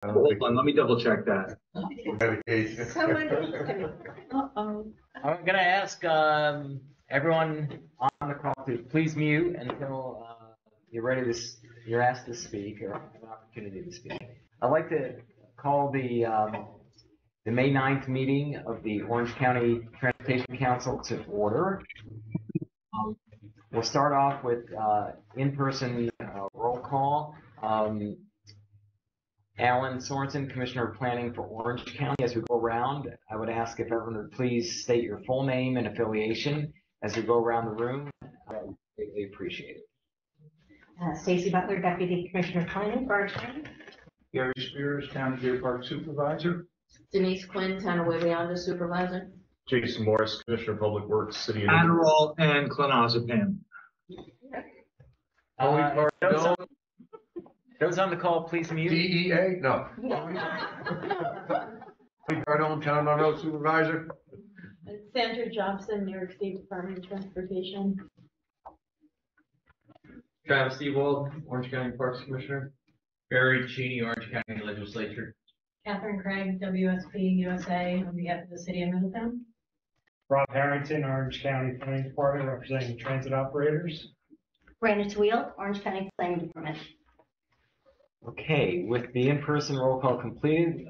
Hold on, let me double check that. I'm gonna ask everyone on the call to please mute until you're asked to speak or have an opportunity to speak. I'd like to call the May 9th meeting of the Orange County Transportation Council to order. We'll start off with in-person roll call. Alan Sorensen, Commissioner of Planning for Orange County. As we go around, I would ask if everyone would please state your full name and affiliation as we go around the room. I would greatly appreciate it. Stacy Butler, Deputy Commissioner of Planning for Orange County. Gary Spears, Town of Deer Park Supervisor. Denise Quinn, Town of Wayanda Supervisor. Jason Morris, Commissioner of Public Works, City of Adderall and clonazepam. Those on the call, please mute. DEA? No. Cardone, Town Monroe Supervisor. Sandra Johnson, New York State Department of Transportation. Travis Ewald, Orange County Parks Commissioner. Barry Cheney, Orange County Legislature. Catherine Craig, WSP USA, on behalf of the City of Middletown. Rob Harrington, Orange County Planning Department, representing transit operators. Brandon Twiel, Orange County Planning Department. Okay, with the in-person roll call completed,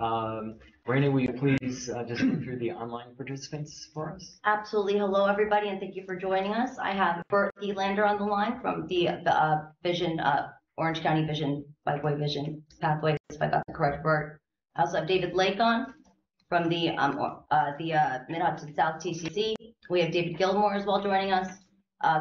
Brandon, will you please just go through the online participants for us? Absolutely. Hello, everybody, and thank you for joining us. I have Bert Thielander on the line from the Vision, Orange County Vision, Bikeway Vision Pathways, if I got the correct word. I also have David Lake on from the Mid-Hudson South TCC. We have David Gilmore as well joining us.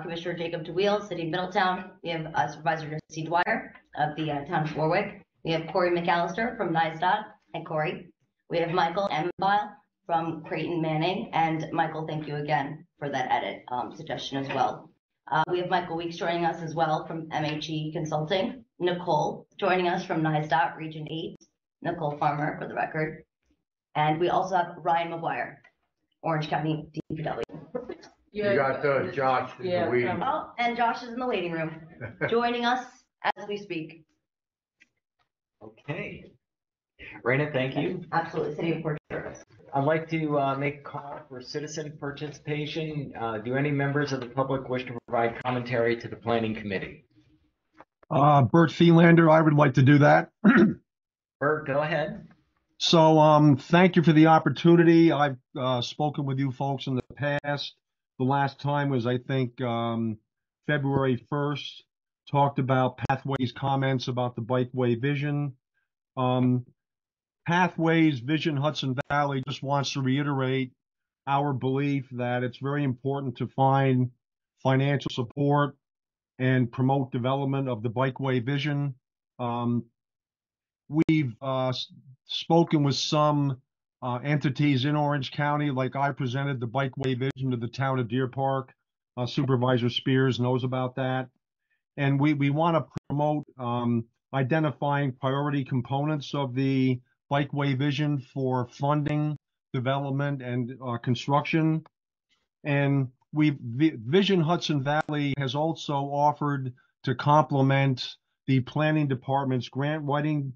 Commissioner Jacob DeWiel, City of Middletown. We have Supervisor Jesse Dwyer of the Town of Warwick. We have Corey McAllister from NISDOT. Hi, Corey. We have Michael Emmeville from Creighton Manning. And Michael, thank you again for that edit suggestion as well. We have Michael Weeks joining us as well from MHE Consulting. Nicole joining us from NISDOT Region 8. Nicole Farmer, for the record. And we also have Ryan McGuire, Orange County DPW. You got Josh in the waiting. Oh, and Josh is in the waiting room, joining us as we speak. Okay. Raina, thank you. Absolutely, City of Port Service. I'd like to make a call for citizen participation. Do any members of the public wish to provide commentary to the Planning Committee? Bert Thielander, I would like to do that. Bert, go ahead. So thank you for the opportunity. I've spoken with you folks in the past. The last time was, I think, February 1st, talked about Pathways comments about the Bikeway Vision. Pathways Vision Hudson Valley just wants to reiterate our belief that it's very important to find financial support and promote development of the Bikeway Vision. We've spoken with some entities in Orange County, like I presented the Bikeway Vision to the Town of Deer Park. Supervisor Spears knows about that. And we want to promote identifying priority components of the Bikeway Vision for funding, development, and construction. And Vision Hudson Valley has also offered to complement the Planning Department's grant writing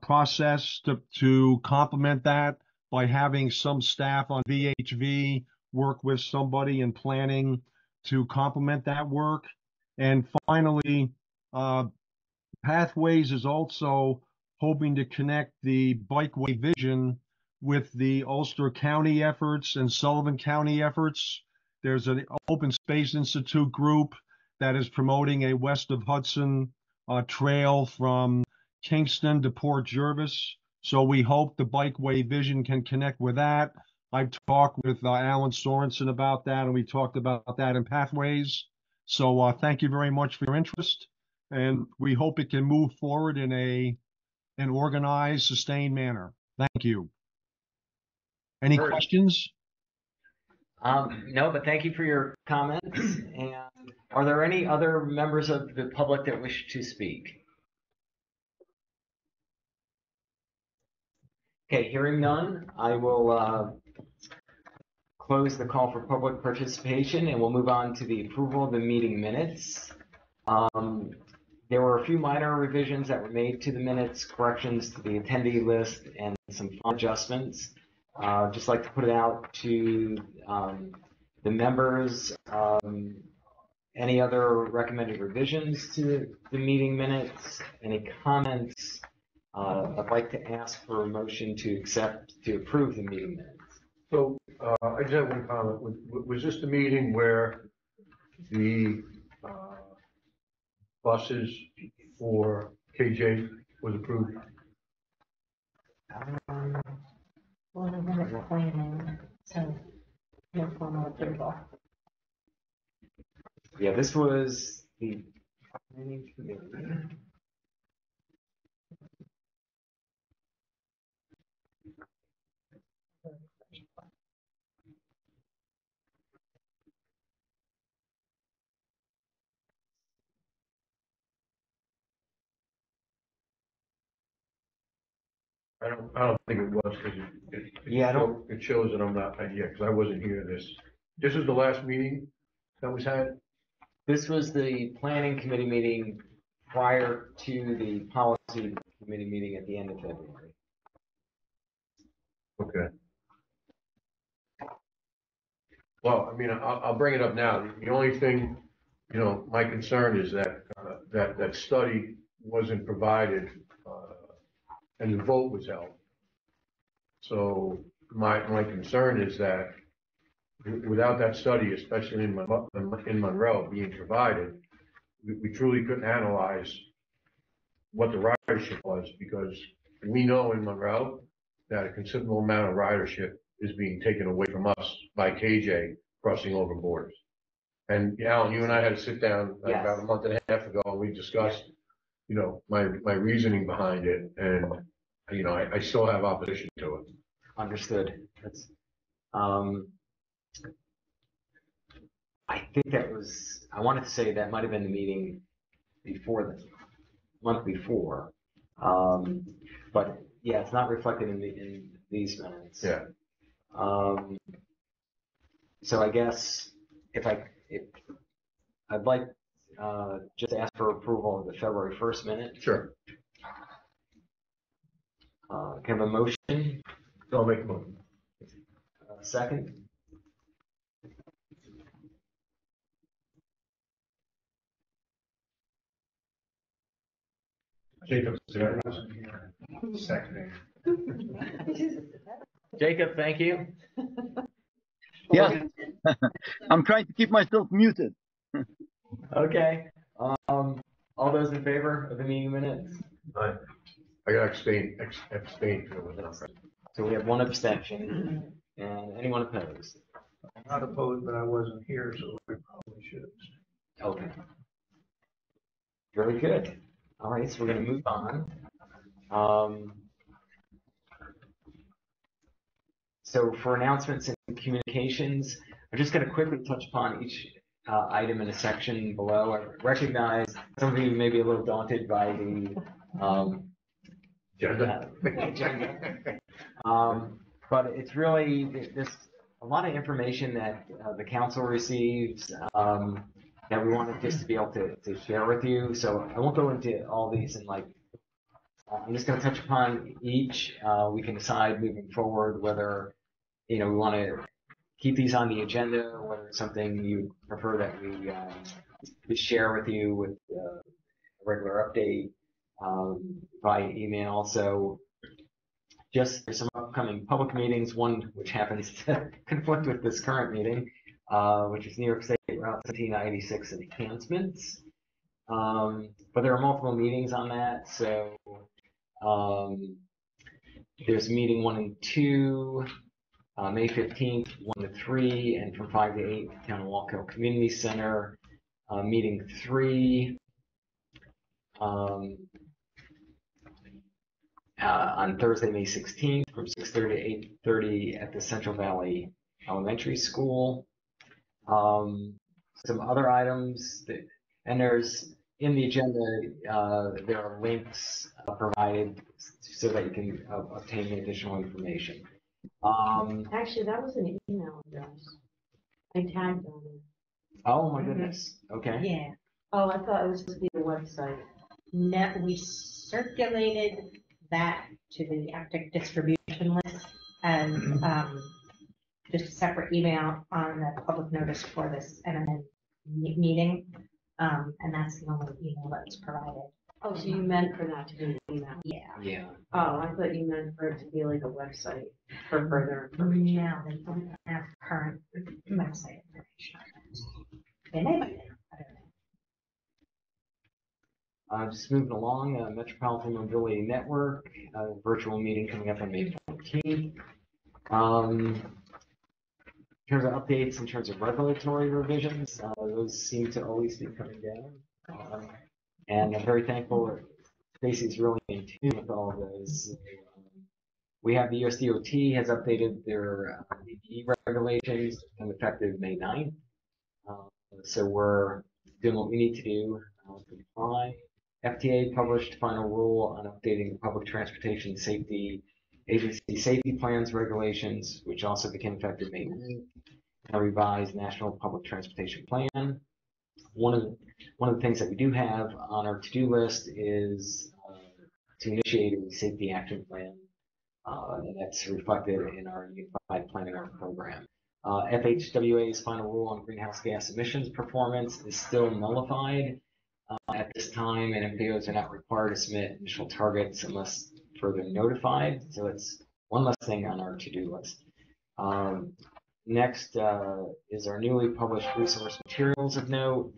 process to complement that by having some staff on VHV work with somebody in planning to complement that work. And finally, Pathways is also hoping to connect the Bikeway Vision with the Ulster County efforts and Sullivan County efforts. There's an Open Space Institute group that is promoting a west of Hudson trail from Kingston to Port Jervis. So we hope the Bikeway Vision can connect with that. I've talked with Alan Sorensen about that, and we talked about that in Pathways. So thank you very much for your interest, and we hope it can move forward in an organized, sustained manner. Thank you. Any questions? No, but thank you for your comments. And are there any other members of the public that wish to speak? Okay, hearing none, I will close the call for public participation, and we'll move on to the approval of the meeting minutes. there were a few minor revisions that were made to the minutes, corrections to the attendee list, and some font adjustments. Just like to put it out to the members. Any other recommended revisions to the meeting minutes? Any comments? I'd like to ask for a motion to approve the meeting minutes. So, I just have one comment. Was this the meeting where the, buses for KJ was approved? Well, the minute planning, so no formal approval. Yeah, this was the planning committee. I don't think it was, because Yeah, I don't. it shows that I'm not, because I wasn't here this is the last meeting that was had? This was the planning committee meeting prior to the policy committee meeting at the end of February. Okay. Well, I mean, I'll bring it up now. The only thing, my concern is that, that study wasn't provided, and the vote was held. So my concern is that without that study, especially in Monroe being provided, we truly couldn't analyze what the ridership was, because we know in Monroe that a considerable amount of ridership is being taken away from us by KJ crossing over borders. And Alan, you and I had to sit down Yes. about a month and a half ago, and we discussed, my reasoning behind it, and I still have opposition to it. Understood. That's, I think that was, I wanted to say that might have been the meeting before the month before. But yeah, it's not reflected in these minutes. Yeah. So I guess if I'd like just to ask for approval of the February 1st minute. Sure. Can I have a motion? I'll make a motion. Second? Jacob. Second. Jacob, thank you. Yeah, I'm trying to keep myself muted. Okay. All those in favor of the meeting minutes? I got abstain. So we have one abstention and anyone opposed? I'm not opposed, but I wasn't here, so we probably should have. Okay. Very good. All right, so we're going to move on. So for announcements and communications, I'm just going to quickly touch upon each item in a section below. I recognize some of you may be a little daunted by the agenda. But it's really, there's a lot of information that the council receives that we wanted just to be able to share with you. So I won't go into all these and I'm just going to touch upon each. We can decide moving forward whether, we want to keep these on the agenda or whether it's something you prefer that we share with you with a regular update by email. So just there's some upcoming public meetings, one which happens to conflict with this current meeting, which is New York State Route 1796 enhancements. But there are multiple meetings on that. So there's meeting 1 and 2, May 15th, 1 to 3, and from 5 to 8, Town of Walk Hill Community Center. Meeting 3 on Thursday, May 16th, from 6:30 to 8:30 at the Central Valley Elementary School. Some other items and there's in the agenda, there are links provided so that you can obtain additional information. Actually, that was an email address. I tagged on it. Oh my goodness. Okay. Yeah. Oh, I thought it was supposed to be a website. we circulated that to the active distribution list as just a separate email on the public notice for this MNN meeting. And that's the only email that was provided. Oh, so you meant for that to be an email? Yeah. Yeah. Oh, I thought you meant for it to be like a website for further information. No, they don't have current website information. They may, but I don't know. Just moving along, Metropolitan Mobility Network, virtual meeting coming up on May 14th. In terms of updates, in terms of regulatory revisions, those seem to always be coming down. And I'm very thankful that Stacy's really in tune with all of those. We have the USDOT has updated their EV regulations and effective May 9th. So we're doing what we need to do to comply. FTA published final rule on updating the Public Transportation Safety Agency Safety Plans regulations, which also became effective May 9th. A revised National Public Transportation Plan. One of the things that we do have on our to-do list is to initiate a safety action plan, and that's reflected in our Unified Planning Program. FHWA's final rule on greenhouse gas emissions performance is still nullified at this time, and MPOs are not required to submit initial targets unless further notified. So that's one less thing on our to-do list. Next is our newly published resource materials of note.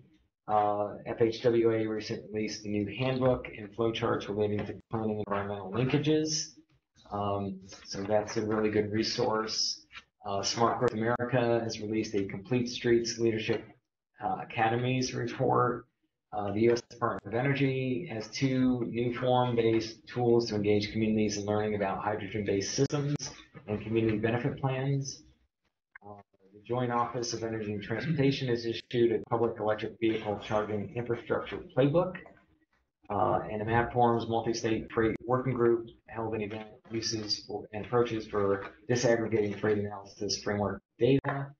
FHWA recently released a new handbook and flowcharts relating to planning environmental linkages. So that's a really good resource. Smart Growth America has released a Complete Streets Leadership Academies report. The U.S. Department of Energy has 2 new form-based tools to engage communities in learning about hydrogen-based systems and community benefit plans. The Joint Office of Energy and Transportation has issued a public electric vehicle charging infrastructure playbook, and a MapForms multi-state freight working group held an event uses and approaches for disaggregating freight analysis framework data.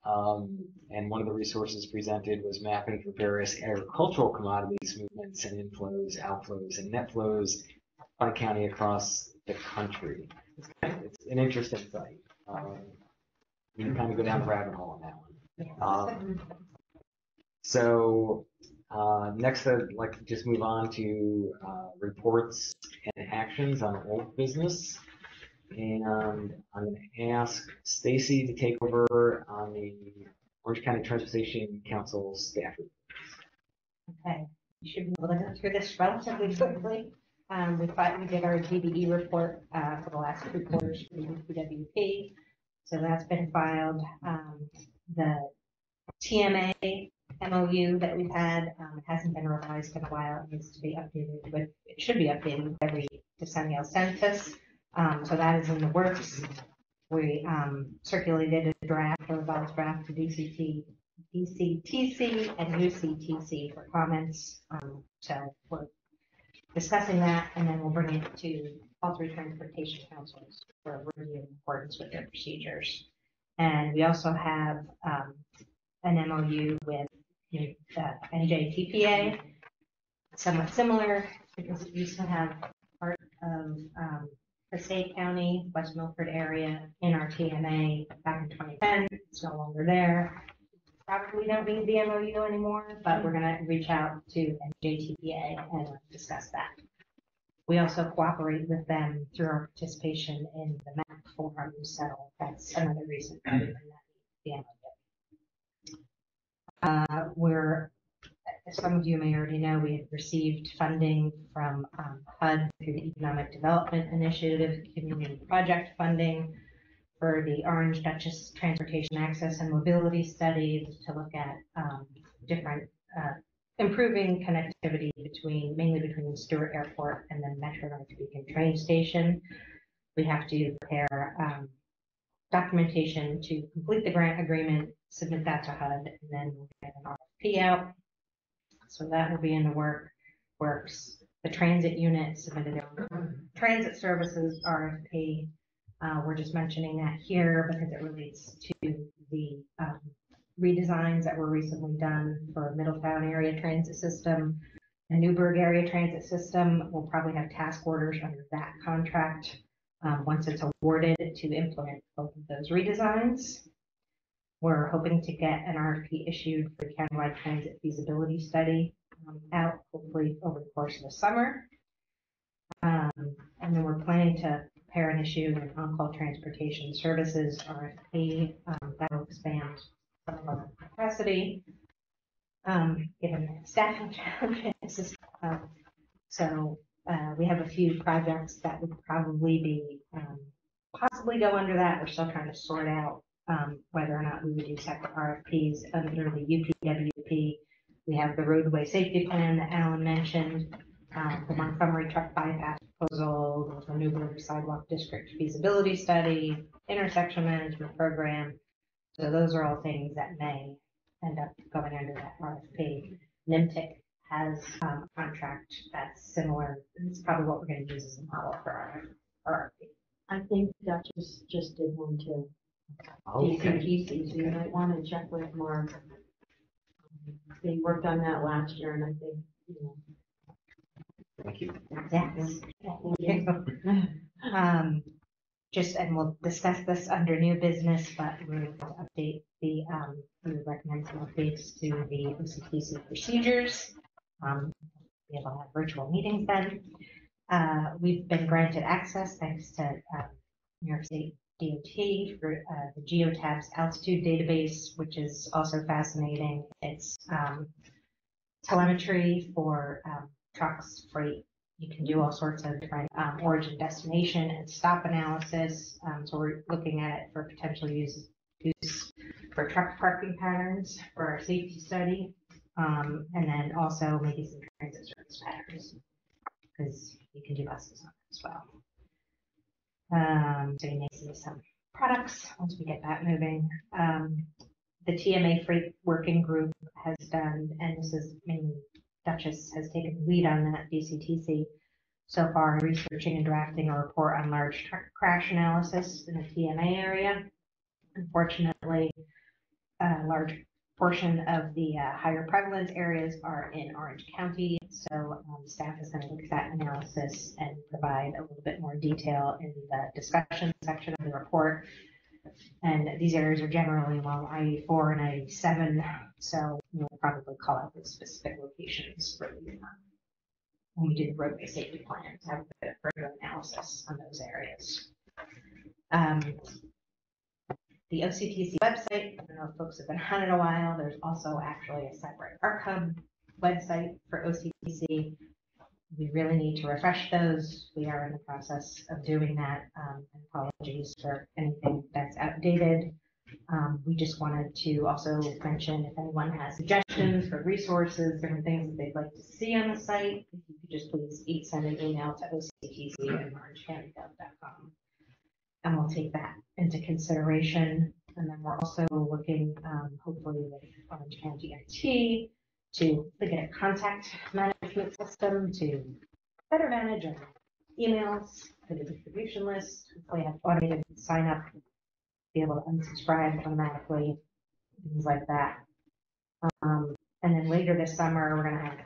And one of the resources presented was mapping for various agricultural commodities movements and inflows, outflows, and net flows by county across the country. It's an interesting site. You can kind of go down the rabbit hole on that one. Next, I'd like to just move on to reports and actions on old business. And I'm going to ask Stacy to take over on the Orange County Transportation Council staff report. Okay, you should be able to go through this relatively quickly. We did our GBE report for the last 2 quarters for the PWP. So that's been filed. The TMA MOU that we've had hasn't been revised in a while. It needs to be updated with, it should be updated with every decennial census. So that is in the works. We circulated a draft, a revised draft to DCTC and UCTC for comments. So we're discussing that, and then we'll bring it to all 3 transportation councils for review in accordance with their procedures. And we also have an MOU with the NJTPA, somewhat similar, because we used to have part of Passaic County, West Milford area in our TMA back in 2010. It's no longer there. Probably don't need the MOU anymore, but we're going to reach out to NJTPA and discuss that. We also cooperate with them through our participation in the MAP forum, so that's another reason why we bring that the MOU. As some of you may already know, we have received funding from HUD through the Economic Development Initiative, community project funding for the Orange Duchess Transportation Access and Mobility Study to look at different improving connectivity mainly between Stewart Airport and the Metro North Beacon train station. We have to prepare documentation to complete the grant agreement, submit that to HUD, and then we'll get an RFP out. So that will be in the works. The transit unit submitted their transit services RFP. We're just mentioning that here because it relates to the redesigns that were recently done for Middletown area transit system. The Newburgh Area Transit System will probably have task orders under that contract once it's awarded to implement both of those redesigns. We're hoping to get an RFP issued for the countywide transit feasibility study out hopefully over the course of the summer. And then we're planning to prepare and issue an on-call transportation services RFP that will expand some of our capacity, given staffing challenges. So we have a few projects that would probably be possibly go under that. We're still trying to sort out whether or not we would do separate RFPs under the UPWP. We have the roadway safety plan that Alan mentioned, the Montgomery truck bypass proposal, the Newburgh sidewalk district feasibility study, intersection management program. So those are all things that may end up going under that RFP. NIMTIC has a contract that's similar. It's probably what we're going to use as a model for our RFP. I think Duchess just did one too. Okay. DCTC, so you might want to check with Mark. They worked on that last year, and I think, you know. Thank you. Yes. And we'll discuss this under new business, but we're going to update we would recommend some updates to the OCTC procedures. Be able to have virtual meetings then. We've been granted access thanks to New York State DOT for the GeoTabs altitude database, which is also fascinating. It's telemetry for trucks, freight. You can do all sorts of different origin, destination, and stop analysis. So we're looking at it for potential use for truck parking patterns for our safety study, and then also maybe some transit service patterns, because you can do buses on it as well. So you may see some products once we get that moving. The TMA Freight Working Group has done, and this is mainly Duchess has taken the lead on that, DCTC, so far researching and drafting a report on large truck crash analysis in the TMA area. Unfortunately, a large portion of the higher prevalence areas are in Orange County, so staff is going to look at that analysis and provide a little bit more detail in the discussion section of the report. And these areas are generally along I-84 and I-87, so we'll probably call out the specific locations for the, when we do the roadway safety plan, to have a bit of further analysis on those areas. The OCTC website, I don't know if folks have been on it a while, there's also actually a separate ArcHub website for OCTC. We really need to refresh those. We are in the process of doing that. Apologies for anything that's outdated. We just wanted to also mention if anyone has suggestions for resources, different things that they'd like to see on the site, if you could just please send an email to octc@orangecounty.gov.com. And we'll take that into consideration. And then we're also looking, hopefully with Orange County IT, to look at a contact management system to better manage our emails for the distribution list. Hopefully have automated sign up, be able to unsubscribe automatically, things like that. And then later this summer, we're going to have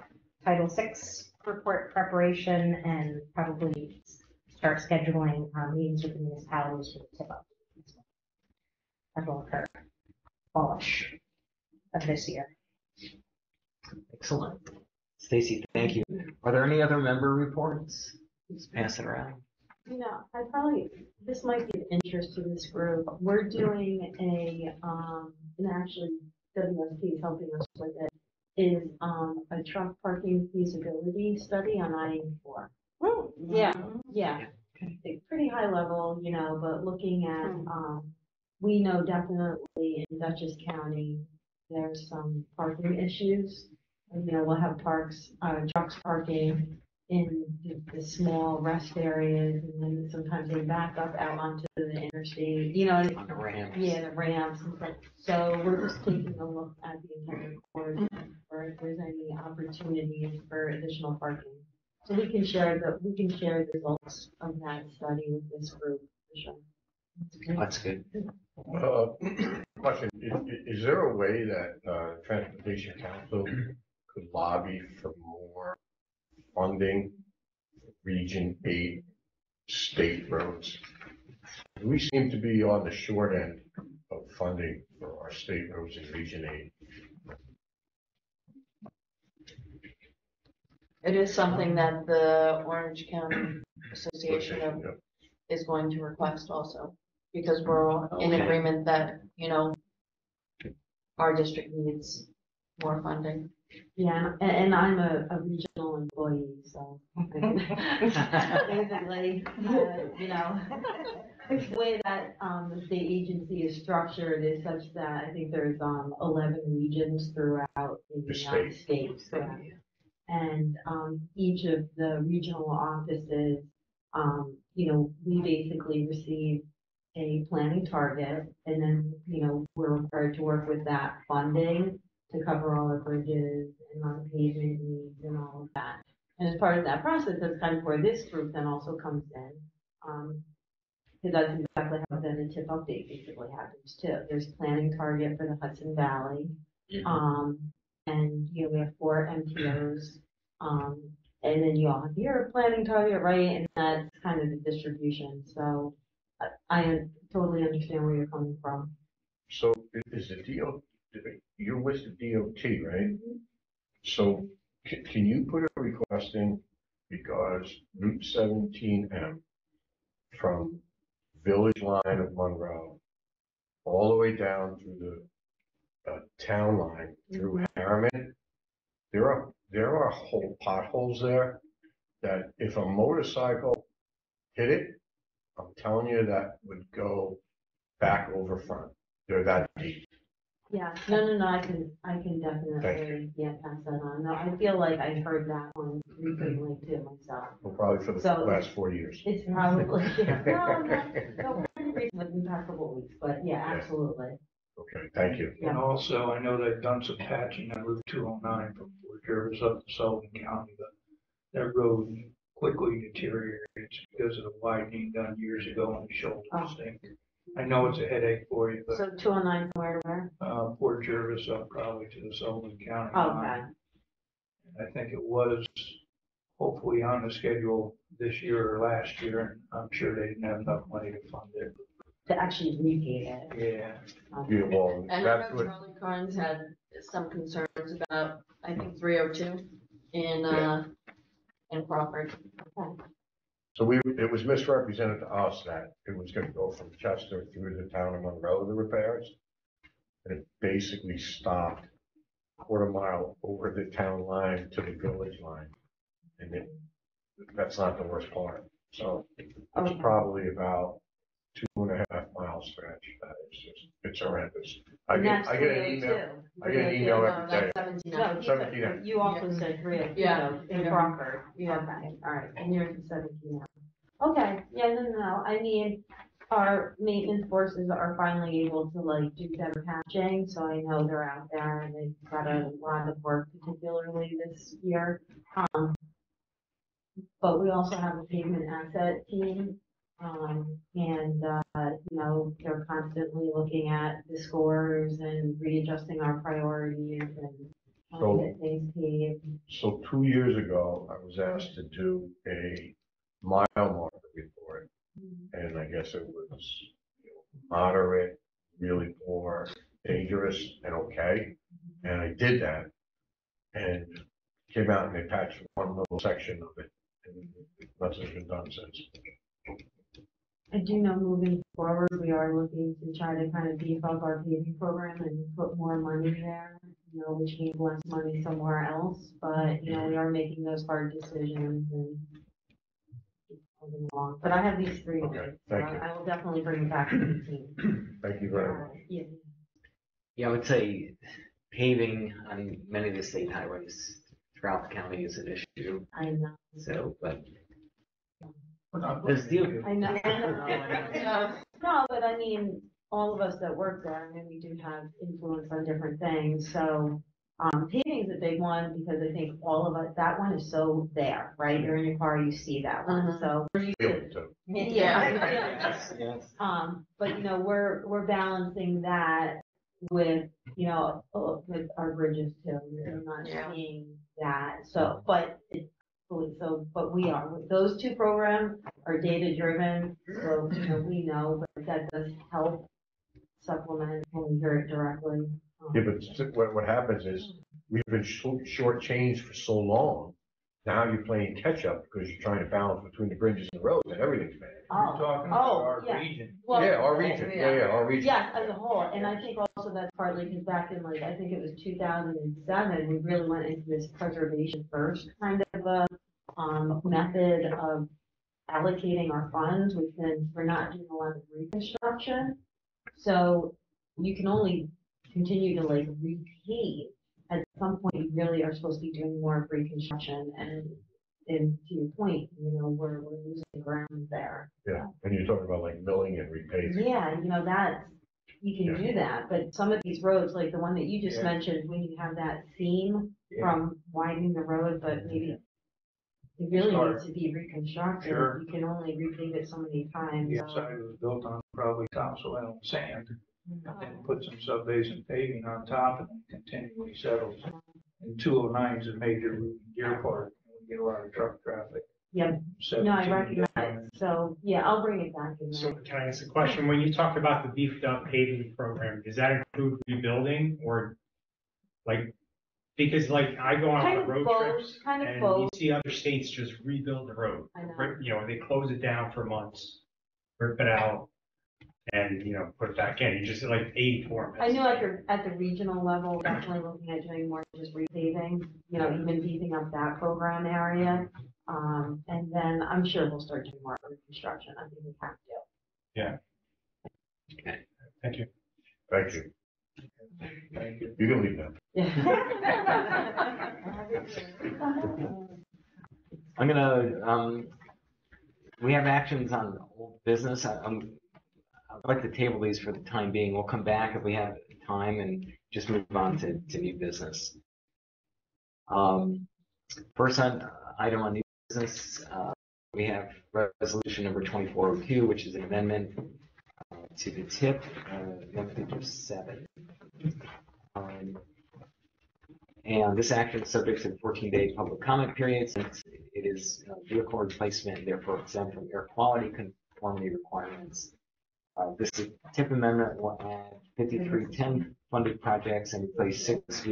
Title VI report preparation and probably start scheduling meetings with the municipalities for the tip-up. That will occur fallish of this year. Excellent. Stacy, thank you. Are there any other member reports? Just pass it around. You know, this might be of interest to this group. We're doing and actually WSP is helping us with it, is a truck parking feasibility study on I-84. Yeah. Pretty high level, you know, but looking at, we know definitely in Dutchess County, there's some parking issues. And, you know, we'll have trucks parking in the small rest areas, and then sometimes they back up out onto the interstate, you know, On the ramps. Yeah, the ramps and stuff. So we're just taking a look at the entire board for if there's any opportunities for additional parking. So we can share the results of that study with this group for sure. That's good. Question, is there a way that Transportation Council could lobby for more funding Region 8 state roads. We seem to be on the short end of funding for our state roads in Region 8. It is something that the Orange County Association of is going to request also, because we're all in agreement that, you know, our district needs more funding. Yeah, and I'm a regional employee, so basically, you know, the way that the state agency is structured is such that I think there's 11 regions throughout the United States. And each of the regional offices, you know, we basically receive a planning target, and then, you know, we're required to work with that funding to cover all our bridges and our pavement needs and all of that. And as part of that process, that's kind of where this group then also comes in. Because that's exactly how then the TIP update basically happens too. There's planning target for the Hudson Valley. And, you know, we have 4 MTOs. And then you all have your planning target, right? And that's kind of the distribution. So I totally understand where you're coming from. So is the DOT, you're with the DOT, right? So can you put a request in, because Route 17M from village line of Monroe all the way down through the town line through Harriman, there are whole potholes there that if a motorcycle hit it, I'm telling you, that would go back over front. They're that deep. Yeah, no, I can definitely, yeah, pass that on. No, I feel like I heard that one recently too myself. Well, probably for the last 4 years. It's probably, no, within the past couple of weeks, but yeah, absolutely. Okay, thank you. And also, I know they've done some patching on Route 209 from Fort Jervis up to Sullivan County, but that road quickly deteriorates because of the widening done years ago on the shoulder thing. I know it's a headache for you, but. So 209 from where to where? Fort Jervis up probably to the Sullivan County Okay. line. And I think it was hopefully on the schedule this year or last year, and I'm sure they didn't have enough money to fund it. To actually repay it. Yeah. Yeah, well, And I know Charlie Carnes had some concerns about, I think, 302 in Crawford. Okay. So it was misrepresented to us that it was going to go from Chester through the town of Monroe, the repairs. And it basically stopped a quarter mile over the town line to the village line. And that's not the worst part. So it's probably about 2.5 mile stretch. It's horrendous. I get an email. I get an email every day. 17. You also said 302 in Crawford. Yeah. Okay. All right. And you're in 17. Okay. Yeah. No. I mean, our maintenance forces are finally able to like do better patching, so I know they're out there and they've got a lot of work, particularly this year. But we also have a pavement asset team. And, you know, they're constantly looking at the scores and readjusting our priorities and trying to get things paved. So 2 years ago, I was asked to do a mile marker report. And I guess it was moderate, really poor, dangerous, and okay. And I did that and came out and they patched one little section of it. And nothing's been done since. I do know moving forward, we are looking to try to kind of beef up our paving program and put more money there, you know, which means less money somewhere else. But, you know, we are making those hard decisions and moving along. But I have these 3. Okay, thank you. I will definitely bring them back to the team. Thank you very much. Yeah, I would say paving on many of the state highways throughout the county is an issue. I know. So, but I know. No, but I mean, all of us that work there, I mean, we do have influence on different things. So paving is a big one because I think all of us, that one is so there, right? You're in your car, you see that one. So we're used to, yes. But you know, we're balancing that with, you know, with our bridges too. We're not seeing that. So, but So, but we are, those two programs are data driven, so, we know, but that does help supplement when we hear it directly. Yeah, but what happens is, we've been shortchanged for so long, now you're playing catch up because you're trying to balance between the bridges and the roads and everything's bad. We're talking about our yeah. region. Well, Yeah, our region, our region. yes, as a whole, and I think also that's partly because back in like, I think it was 2007, we really went into this preservation first kind of a, method of allocating our funds, which then we're not doing a lot of reconstruction. So you can only continue to like repave. At some point, you really are supposed to be doing more of reconstruction, and to your point, we're losing ground there. Yeah, and you're talking about like milling and repaving. Yeah, that you can do that, but some of these roads, like the one that you just mentioned, when you have that seam from widening the road, but maybe it really needs to be reconstructed. Sure. You can only repave it so many times. The inside was built on probably topsoil and sand, and then put some sub-basin paving on top and then continually settles. And 209 is a major route in Deer Park, and we get a lot of truck traffic. Yep. No, I recognize. So, yeah, I'll bring it back in So there. can I ask a question? When you talk about the beefed up paving program, does that include rebuilding or like, because like I go Kind on of the road both, trips kind of and both. you see other states just rebuild the road. I know. They close it down for months, rip it out and, put it back in. You just like 84 I know at the regional level, definitely looking at doing more just repaving, even beefing up that program area. And then I'm sure we'll start doing more reconstruction. I think we have to. Yeah. Okay. Thank you. Thank you. Thank you. You can leave now. I'm gonna, we have actions on old business. I'd like to table these for the time being. We'll come back if we have time and just move on to new business. First item on new business, we have resolution number 2402, which is an amendment to the TIP, amendment number 7. And this action is subject to the 14-day public comment period since it is vehicle replacement and therefore exempt from air quality conformity requirements. This TIP amendment will add 5310 funded projects and replace 6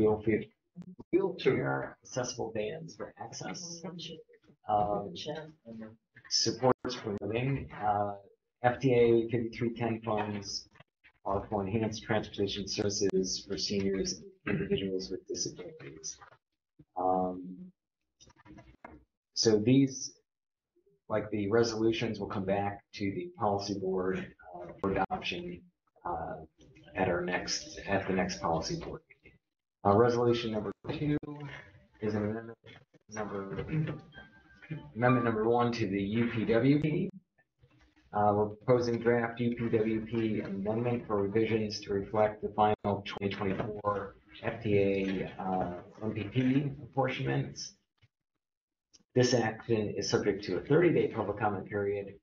wheelchair accessible vans for access. Supports for living. FTA 5310 funds are for enhanced transportation services for seniors and individuals with disabilities. So these, like the resolutions, will come back to the policy board for adoption at the next policy board meeting. Resolution number 2 is an amendment number 1 to the UPWP. We're proposing draft UPWP amendment for revisions to reflect the final 2024 FDA MPP apportionments. This action is subject to a 30-day public comment period.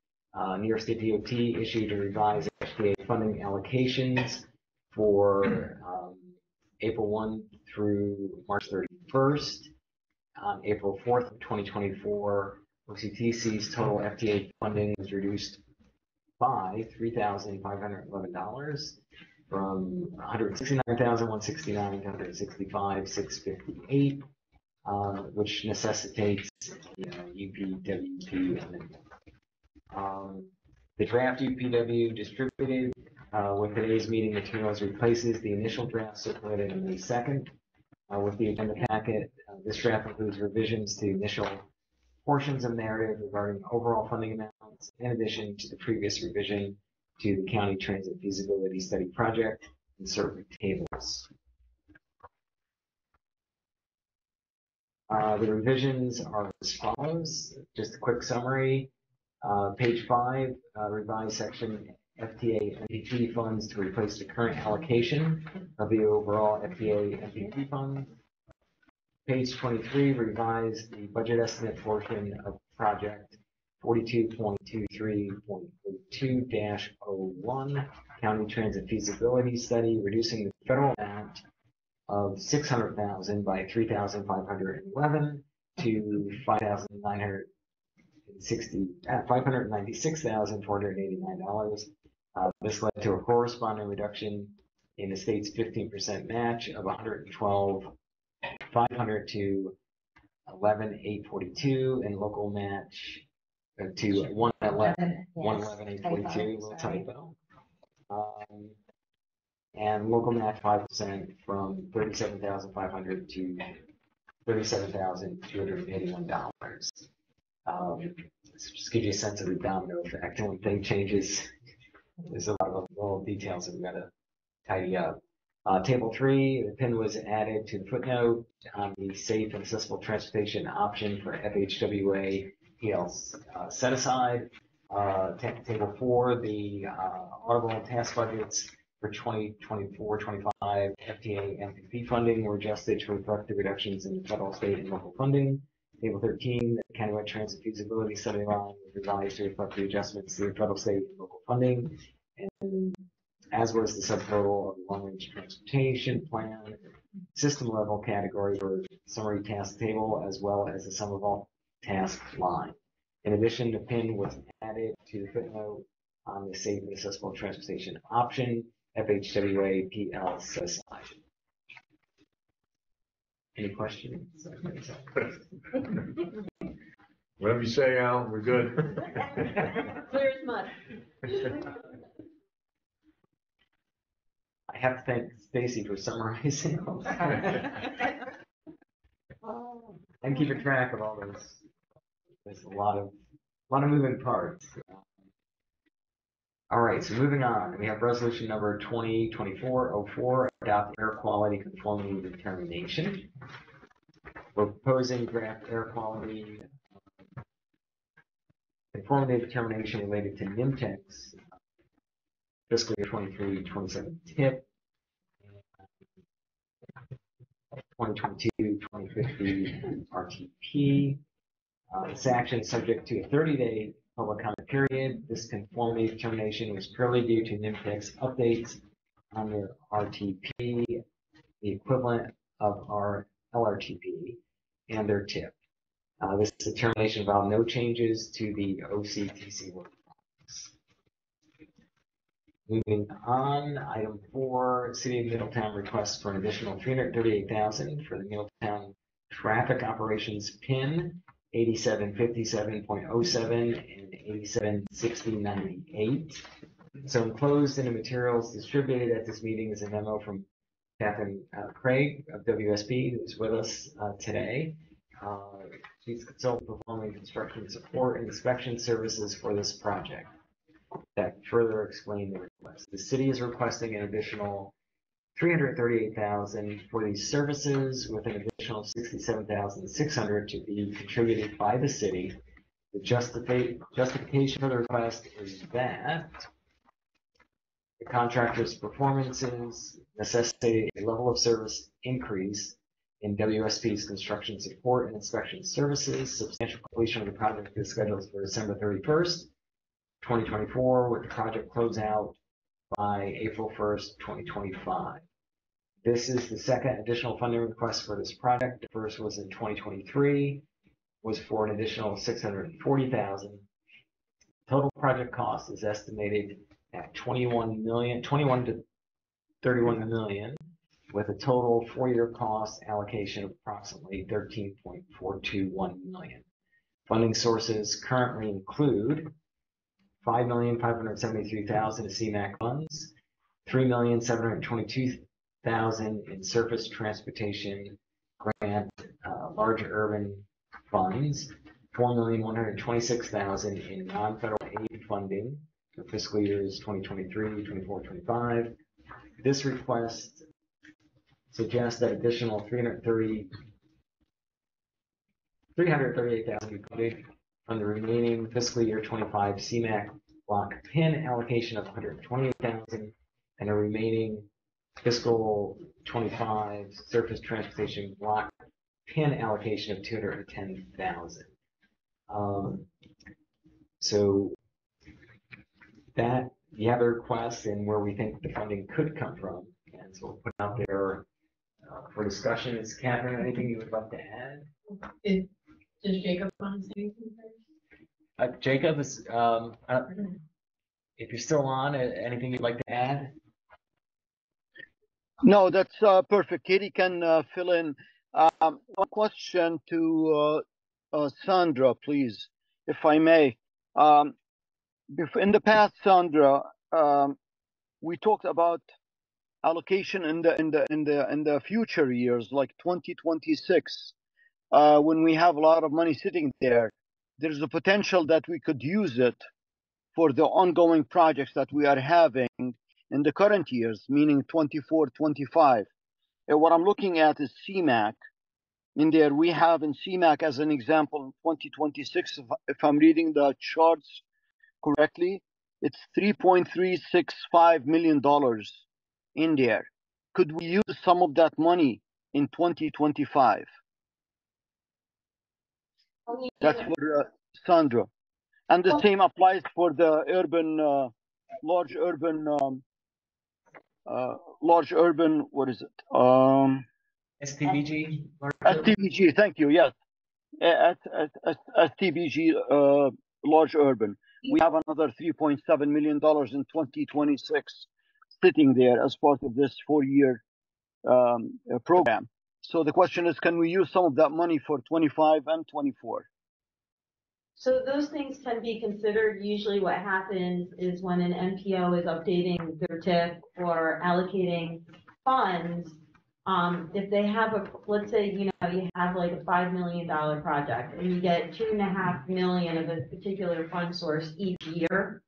New York State DOT issued a revised FDA funding allocations for April 1 through March 31st. On April 4th of 2024, OCTC's total FDA funding was reduced by $3,511 from $169,169 to $165,658, which necessitates UPWP amendment. The draft UPW distributed with today's meeting materials replaces the initial draft circulated on May 2nd. With the agenda packet, this draft includes revisions to the initial portions of the narrative regarding overall funding amounts, in addition to the previous revision to the county transit feasibility study project and certain tables. The revisions are as follows. Just a quick summary. Page 5, revised section FTA MPP funds to replace the current allocation of the overall FTA MPP fund. Page 23, revised the budget estimate portion of project 42.23.02-01, county transit feasibility study, reducing the federal amount of $600,000 by $3,511 to $596,489. This led to a corresponding reduction in the state's 15% match of $112,500 to $11,842, and local match to $111,842, little typo. And local match 5% from $37,500 to $37,281. This just gives you a sense of the domino effect. And when thing changes, there's a lot of little details that we've got to tidy up. Table 3, the PIN was added to the footnote on the safe and accessible transportation option for FHWA PL set aside. Table 4, the audible task budgets for 2024-25 FTA MPP funding were adjusted to reflect the reductions in the federal, state, and local funding. Table 13, the countywide transit feasibility study line was revised to reflect the adjustments to the federal, state, and local funding, and as was the subtotal of the long-range transportation plan, system level category for summary task table, as well as the sum of all task line. In addition, the PIN was added to the footnote on the safe and accessible transportation option, FHWA PL set aside. Any questions? Whatever you say, Al, we're good. Clear as mud. I have to thank Stacy for summarizing and keeping track of all those. There's a lot of moving parts. All right, so moving on, we have resolution number 2024-04, adopt air quality conformity determination. We're proposing draft air quality conformity determination related to NIMTEC's fiscal year 23-27 TIP, 2022-2050 RTP. This action is subject to a 30-day public comment period. This conformity determination was purely due to NIMTEC's updates on their RTP, the equivalent of our LRTP, and their TIP. This determination involved no changes to the OCTC work process. Moving on, item 4, City of Middletown requests for an additional $338,000 for the Middletown Traffic Operations PIN 8757.07 and 876098. So enclosed in the materials distributed at this meeting is a memo from Catherine Craig of WSP, who's with us today. She's consultant performing construction support and inspection services for this project. That further explain the request. The city is requesting an additional $338,000 for these services, with an additional $67,600 to be contributed by the city. The justification for the request is that the contractor's performances necessitate a level of service increase in WSP's construction support and inspection services. Substantial completion of the project is scheduled for December 31st, 2024, with the project closeout by April 1st, 2025. This is the second additional funding request for this project. The first was in 2023, was for an additional $640,000. Total project cost is estimated at $21 to $31 million, with a total 4-year cost allocation of approximately $13.421 million. Funding sources currently include $5,573,000 in CMAQ funds, $3,722,000 in surface transportation grant, large urban funds, $4,126,000 in non-federal aid funding for fiscal years 2023, 24, 25. This request suggests that additional $338,000 be put from the remaining fiscal year 25 CMAQ block PIN allocation of $128,000 and a remaining fiscal 25 surface transportation block PIN allocation of $210,000. So that you have a request and where we think the funding could come from, and so we'll put it out there for discussion. Is Catherine, anything you would like to add? Does Jacob want to say anything first? Jacob, if you're still on, anything you'd like to add? No, that's perfect. Katie can fill in. One question to Sandra, please, if I may. In the past, Sandra, we talked about allocation in the future years, like 2026, when we have a lot of money sitting there. There's a potential that we could use it for the ongoing projects that we are having in the current years, meaning 24, 25. And what I'm looking at is CMAC. In there, we have in CMAC as an example, in 2026, if I'm reading the charts correctly, it's $3.365 million in there. Could we use some of that money in 2025? That's for Sandra. And the same applies for the large urban, what is it? STVG? STVG, thank you, yes. At STVG, large urban. We have another $3.7 million in 2026 sitting there as part of this 4-year program. So the question is, can we use some of that money for 25 and 24? So those things can be considered. Usually what happens is when an MPO is updating their TIF or allocating funds, if they have let's say, you have like a $5 million project and you get $2.5 million of a particular fund source each year,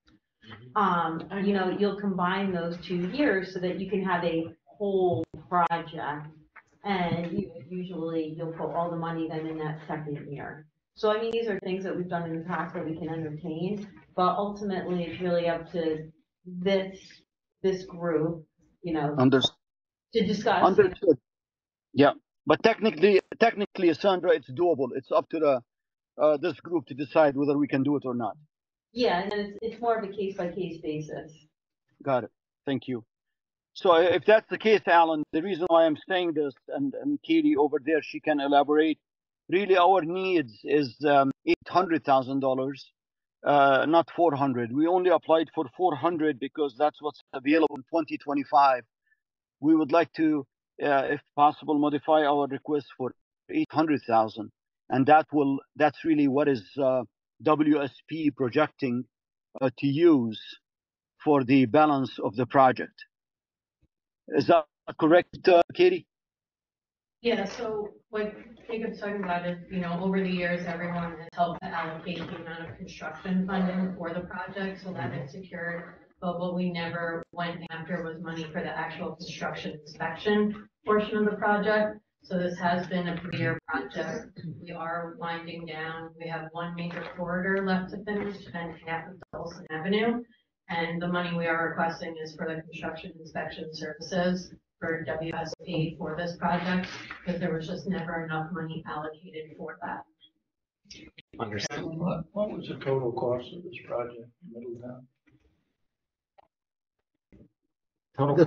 you'll combine those 2 years so that you can have a whole project, and you'll put all the money then in that second year. So I mean, these are things that we've done in the past that we can entertain, but ultimately it's really up to this group, to discuss. Understood. Yeah, but technically, Sandra, it's doable. It's up to this group to decide whether we can do it or not. Yeah, and it's more of a case-by-case basis. Got it. Thank you. So if that's the case, Alan, the reason why I'm saying this, and Katie over there, she can elaborate. Really, our needs is $800,000, not 400. We only applied for 400 because that's what's available in 2025. We would like to, if possible, modify our request for 800,000, and that's really what is WSP projecting to use for the balance of the project. Is that correct, Katie? Yeah, so what Jacob's talking about is, over the years, everyone has helped to allocate the amount of construction funding for the project so that it's secured. But what we never went after was money for the actual construction inspection portion of the project. So this has been a 3-year project. We are winding down. We have one major corridor left to finish and half of Dawson Avenue. And the money we are requesting is for the construction inspection services for WSP for this project, because there was just never enough money allocated for that. Understood. What was the total cost of this project in Middletown?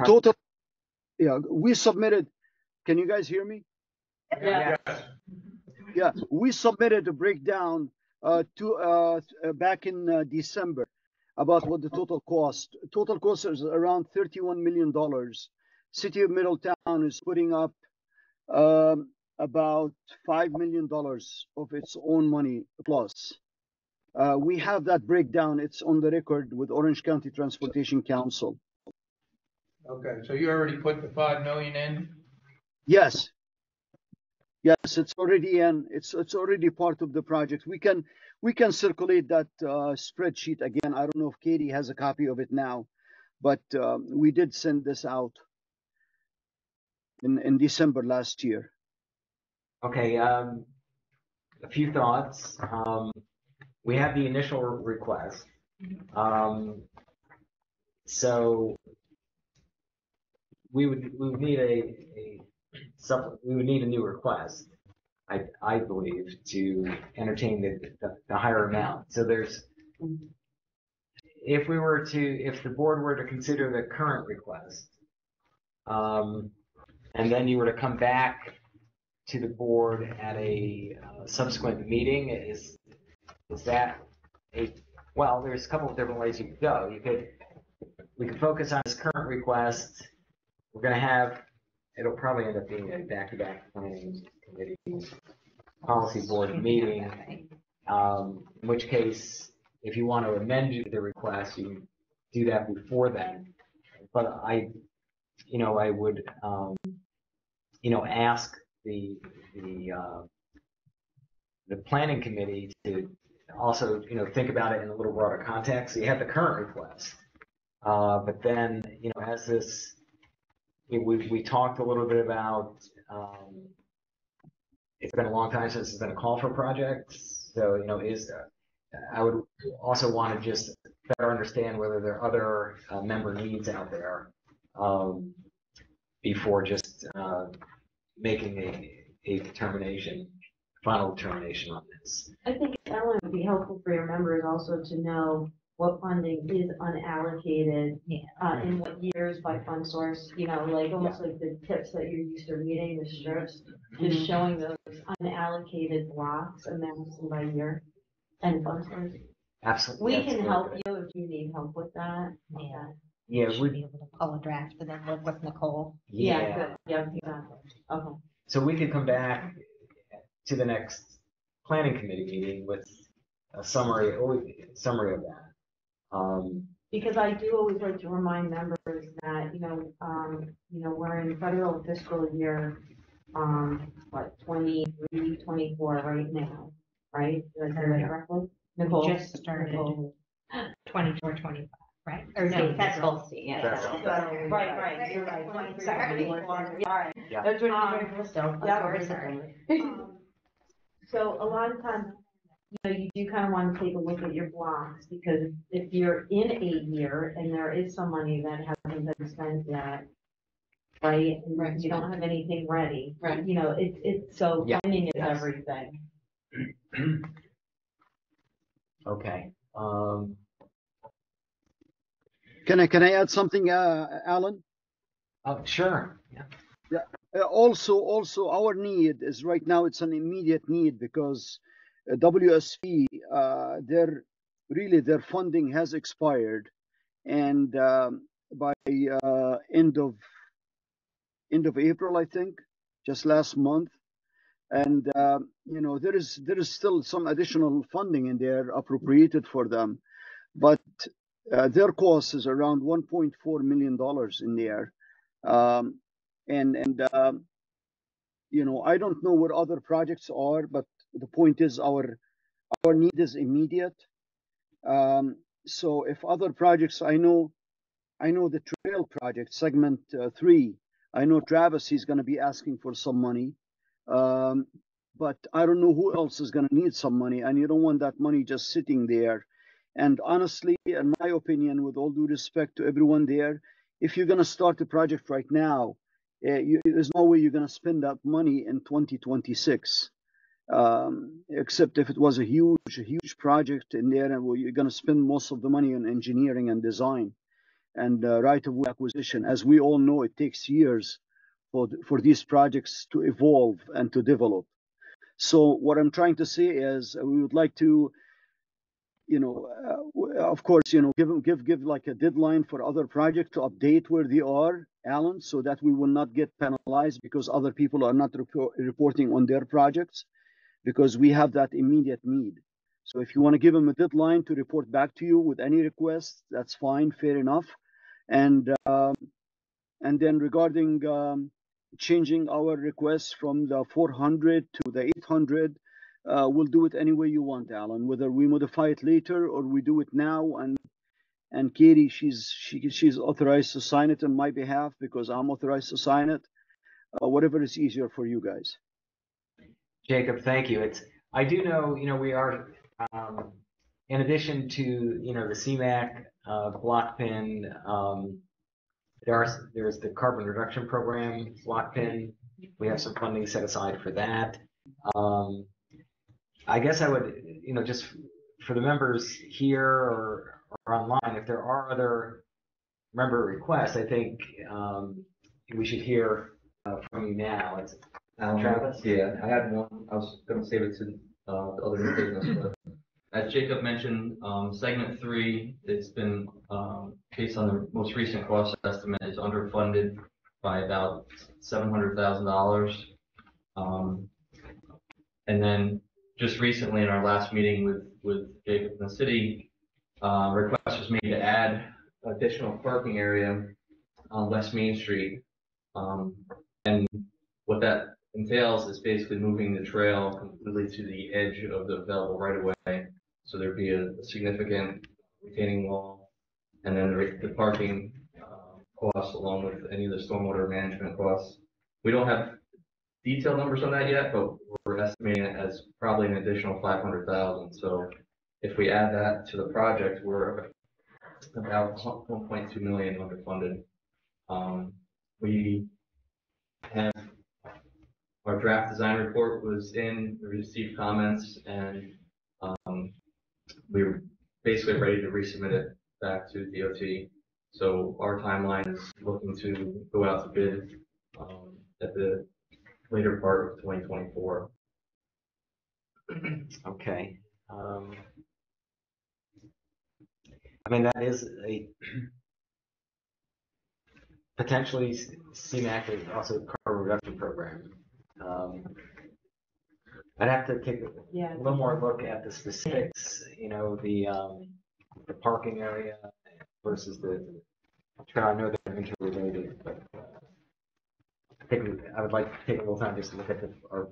Total, yeah, we submitted. Can you guys hear me? Yeah. Yeah, we submitted a breakdown back in December about what the total cost. Total cost is around $31 million. City of Middletown is putting up about $5 million of its own money plus. We have that breakdown. It's on the record with Orange County Transportation Council. Okay, so you already put the 5 million in? Yes. Yes, it's already in. It's already part of the project. We can circulate that spreadsheet again. I don't know if Katie has a copy of it now, but we did send this out in December last year. Okay, a few thoughts. We have the initial request. So we would need we would need a new request, I believe, to entertain the higher amount. So if the board were to consider the current request, and then you were to come back to the board at a subsequent meeting? Is that well, there's a couple of different ways you could go. We could focus on this current request. We're going to have, it'll probably end up being a back-to-back planning committee policy board meeting, in which case, if you want to amend the request, you can do that before then. But I would, ask the planning committee to also, think about it in a little broader context. So you have the current request, but then, as this, we talked a little bit about, it's been a long time since there's been a call for projects. So, I would also want to just better understand whether there are other member needs out there before just making a final determination on this. I think, Ellen, it would be helpful for your members also to know what funding is unallocated, in what years by fund source, like almost like the tips that you're used to reading, the strips, just showing those unallocated blocks, amounts by year and fund source. Absolutely. We can help you if you need help with that. Yeah. Yeah, Should be able to pull a draft and then work with Nicole. Yeah, good. Yeah, exactly. Okay. So we could come back to the next planning committee meeting with a summary of that. Because I do always like to remind members that, we're in federal fiscal year, 23, 24 right now, right? Did I say that correctly? Nicole? Just started. Nicole. 24, 25, right? Or No, no, federal, yeah. Right, you're right. Sorry. All right. Yeah. That's 24 still. Yeah, Sorry. So a lot of times, you do kind of want to take a look at your blocks, because if you're in a year and there is some money that hasn't been spent yet, right? And you don't have anything ready. Right. It's so Yeah. timing is Yes. everything. Okay. Can I add something, Alan? Sure. Yeah. Also, our need is right now, it's an immediate need because WSP, their funding has expired, and by end of April, I think, just last month, and there is still some additional funding in there appropriated for them, but their cost is around $1.4 million in there. I don't know where other projects are, but the point is our need is immediate. So if other projects, I know the trail project, segment 3, I know Travis, he's going to be asking for some money. But I don't know who else is going to need some money, and you don't want that money just sitting there. And honestly, in my opinion, with all due respect to everyone there, if you're going to start a project right now, there's no way you're going to spend that money in 2026, except if it was a huge project in there, and you're going to spend most of the money on engineering and design and right-of-way acquisition. As we all know, it takes years for these projects to evolve and to develop. So what I'm trying to say is we would like to, of course, give like a deadline for other projects to update where they are, Alan, so that we will not get penalized because other people are not reporting on their projects, because we have that immediate need. So if you want to give them a deadline to report back to you with any requests, that's fine, fair enough. And then regarding changing our request from the 400 to the 800, we'll do it any way you want, Alan, whether we modify it later or we do it now. And Katie, she's authorized to sign it on my behalf because I'm authorized to sign it. Whatever is easier for you guys. Jacob, thank you. I do know, we are, in addition to, the CMAQ, block pin, there's the carbon reduction program block pin. We have some funding set aside for that. I guess I would, just for the members here or online, if there are other member requests, I think we should hear from you now. Travis? Yeah, I had one, I was gonna save it to, the other new business, but as Jacob mentioned, segment three, it's been, based on the most recent cost estimate, is underfunded by about $700,000. Um, and then just recently in our last meeting with Jacob and the city, request was made to add additional parking area on West Main Street. And what that entails is basically moving the trail completely to the edge of the available right of way. So there'd be a significant retaining wall, and then the parking costs along with any of the stormwater management costs. We don't have detailed numbers on that yet, but we're estimating it as probably an additional 500,000. So if we add that to the project, we're about 1.2 million underfunded. We have our draft design report was in, we received comments, and we were basically ready to resubmit it back to DOT. So our timeline is looking to go out to bid at the later part of 2024. Okay. I mean, that is a potentially CMAC is also a carbon reduction program. I'd have to take a little more look at the specifics, you know, the parking area versus the trail. I know they're interrelated, but I would like to take a little time just to look at our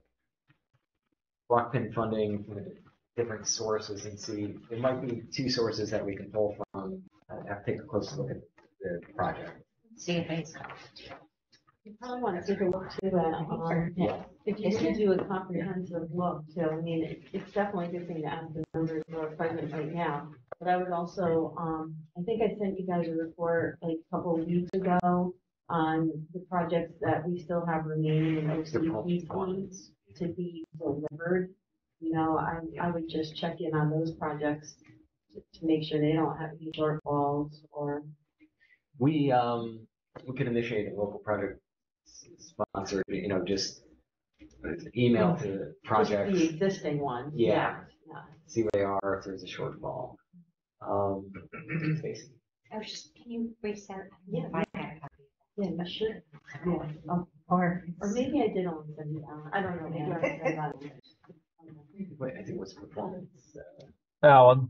block pin funding from the different sources and see. There might be two sources that we can pull from. I have to take a closer look at the project. See if it's. You probably want to take a look too at, if you can do a comprehensive look too. I mean, it's definitely a good thing to add the numbers that are present right now. But I would also, I think I sent you guys a report like a couple of weeks ago on the projects that we still have remaining in OCTC to be delivered. You know, I would just check in on those projects to make sure they don't have any shortfalls or. We could initiate a local project sponsor, you know, just email to the project. Just the existing ones. Yeah. See where they are, if there's a shortfall. Stacy. Can you resend? Yeah. Yeah, you should. Yeah. Or maybe I did only send it out. I don't know. Maybe I sent that. Wait, I think what's performance? Alan,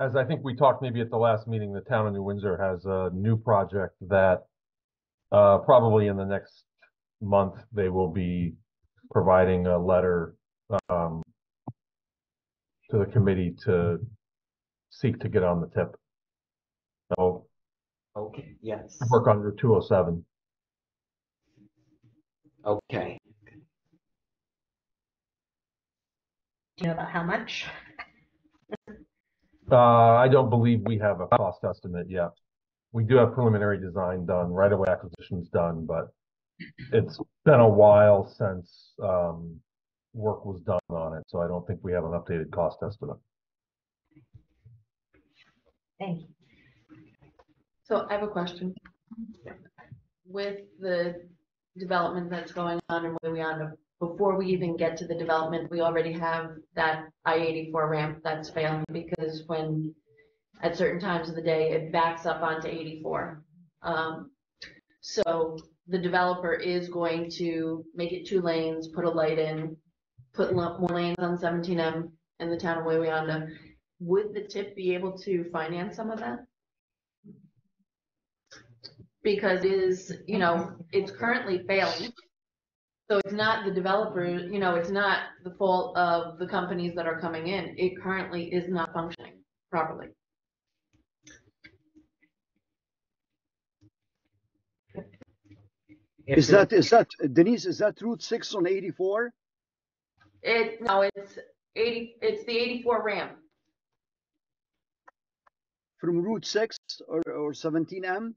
as I think we talked maybe at the last meeting, the town of New Windsor has a new project that probably in the next month they will be providing a letter to the committee to seek to get on the tip. So Okay, yes. work under 207. Okay. do you know about how much? I don't believe we have a cost estimate yet. We do have preliminary design done, right-of-way acquisitions done, but it's been a while since work was done on it, so I don't think we have an updated cost estimate. Thank you. So I have a question. With the development that's going on and where we are, before we even get to the development, we already have that I-84 ramp that's failing because when at certain times of the day, it backs up onto 84. So the developer is going to make it 2 lanes, put a light in, put more lanes on 17M in the town of Wawayanda. Would the TIP be able to finance some of that? Because it is, you know, it's currently failing. So it's not the developer, you know, it's not the fault of the companies that are coming in. It currently is not functioning properly. Is that Denise? Is that Route 6 on 84? No, it's the 84 ramp. From Route 6 or 17M?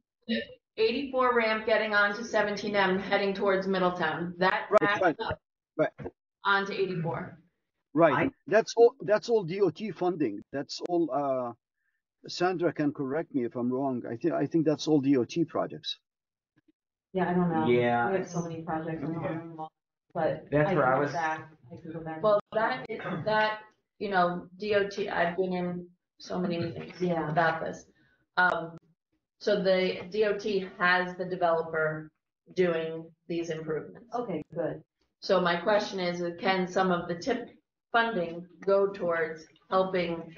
84 ramp getting onto 17M heading towards Middletown. That backs up onto 84. Right. That's all DOT funding. That's all Sandra can correct me if I'm wrong. I think that's all DOT projects. Yeah, I don't know. Yeah. We have so many projects on, but That's I where can I go was- back. I can go back. Well, that, you know, DOT, I've been in so many meetings Yeah. about this. So the DOT has the developer doing these improvements. Okay, good. So my question is, can some of the TIP funding go towards helping,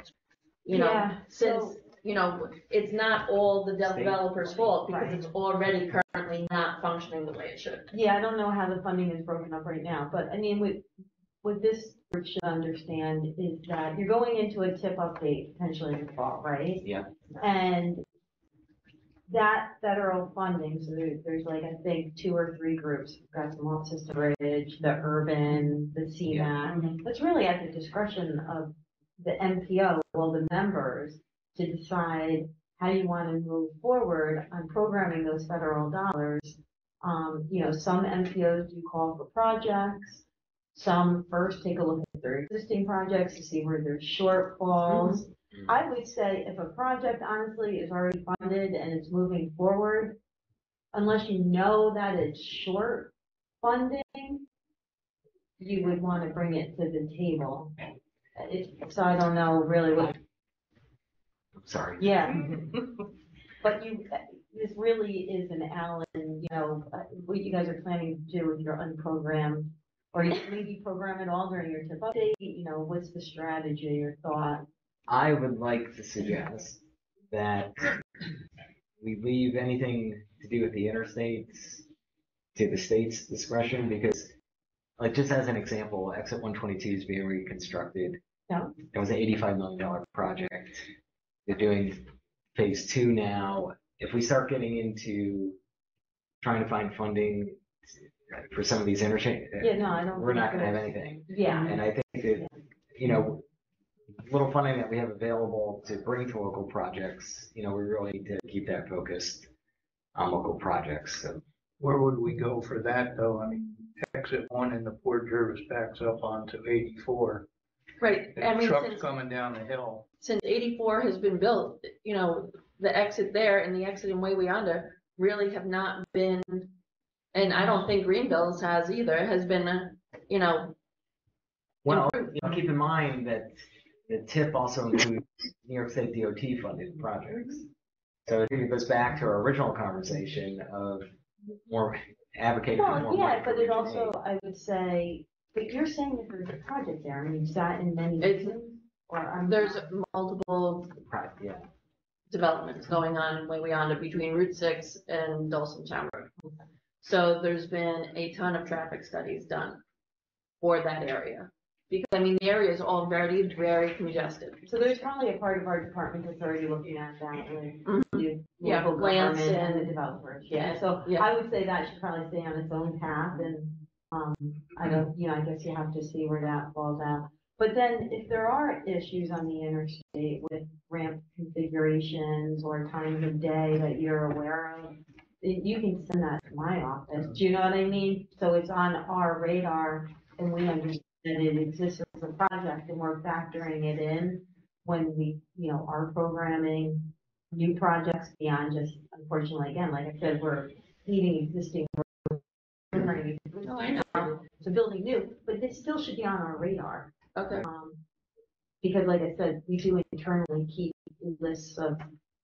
you know, Yeah, since, so- you know, it's not all the State developer's fault because Right. it's already currently not functioning the way it should. Yeah, I don't know how the funding is broken up right now, but I mean, what this group should understand is that you're going into a tip update potentially in the fall, right? Yeah. And that federal funding, so there's like, I think, 2 or 3 groups, we've got the Malt System Bridge, the Urban, the CMAC. It's really at the discretion of the MPO, well, the members, to decide how you want to move forward on programming those federal dollars. You know, some MPOs do call for projects. Some first take a look at their existing projects to see where there's shortfalls. I would say if a project honestly is already funded and it's moving forward, unless you know that it's short funding, you would want to bring it to the table. So I don't know really what, Sorry. yeah. But this really is an Allen, you know, what you guys are planning to do with your unprogrammed, or you maybe program it all during your tip update, you know, what's the strategy or thought? I would like to suggest that we leave anything to do with the interstates to the state's discretion, because, like, just as an example, exit 122 is being reconstructed. Yeah. It was an $85 million project. They're doing phase 2 now. If we start getting into trying to find funding for some of these interchange, Yeah, no, I don't. we're not think going to have there's- anything. Yeah. And I think that, you know, little funding that we have available to bring to local projects, you know, we really need to keep that focused on local projects. So Where would we go for that though? I mean, exit 1 in the Port Jervis backs up onto 84. Right, I mean, Trucks since, coming down the hill. since 84 has been built, you know, the exit there and the exit in Way Yonder really have not been, and I don't think Greenbill's has either, has been, you know, well, you know, keep in mind that the TIP also includes New York State DOT funded projects. So I think it goes back to our original conversation of more advocating for more Well, money. yeah, but for it regional also, aid. I would say, but you're saying that there's a project there, I mean, you've sat in many It's- meetings, or I'm. there's multiple Yeah. developments going on in Way Yonder between Route 6 and Dulcet Town Road. So there's been a ton of traffic studies done for that area. Because, I mean, the area is all very, very congested. So there's probably a part of our department that's already looking at that with Mhm. the Yeah, local Lance government and the and- developers, yeah, so Yeah. I would say that should probably stay on its own path, and, I don't, you know, I guess you have to see where that falls out. But then, if there are issues on the interstate with ramp configurations or times of day that you're aware of, you can send that to my office, do you know what I mean? So it's on our radar, and we understand that it exists as a project, and we're factoring it in when we, you know, are programming new projects beyond just, unfortunately, again, like I said, we're needing existing. Oh, I know. So building new, but this still should be on our radar. Okay. Because like I said, we do internally keep lists of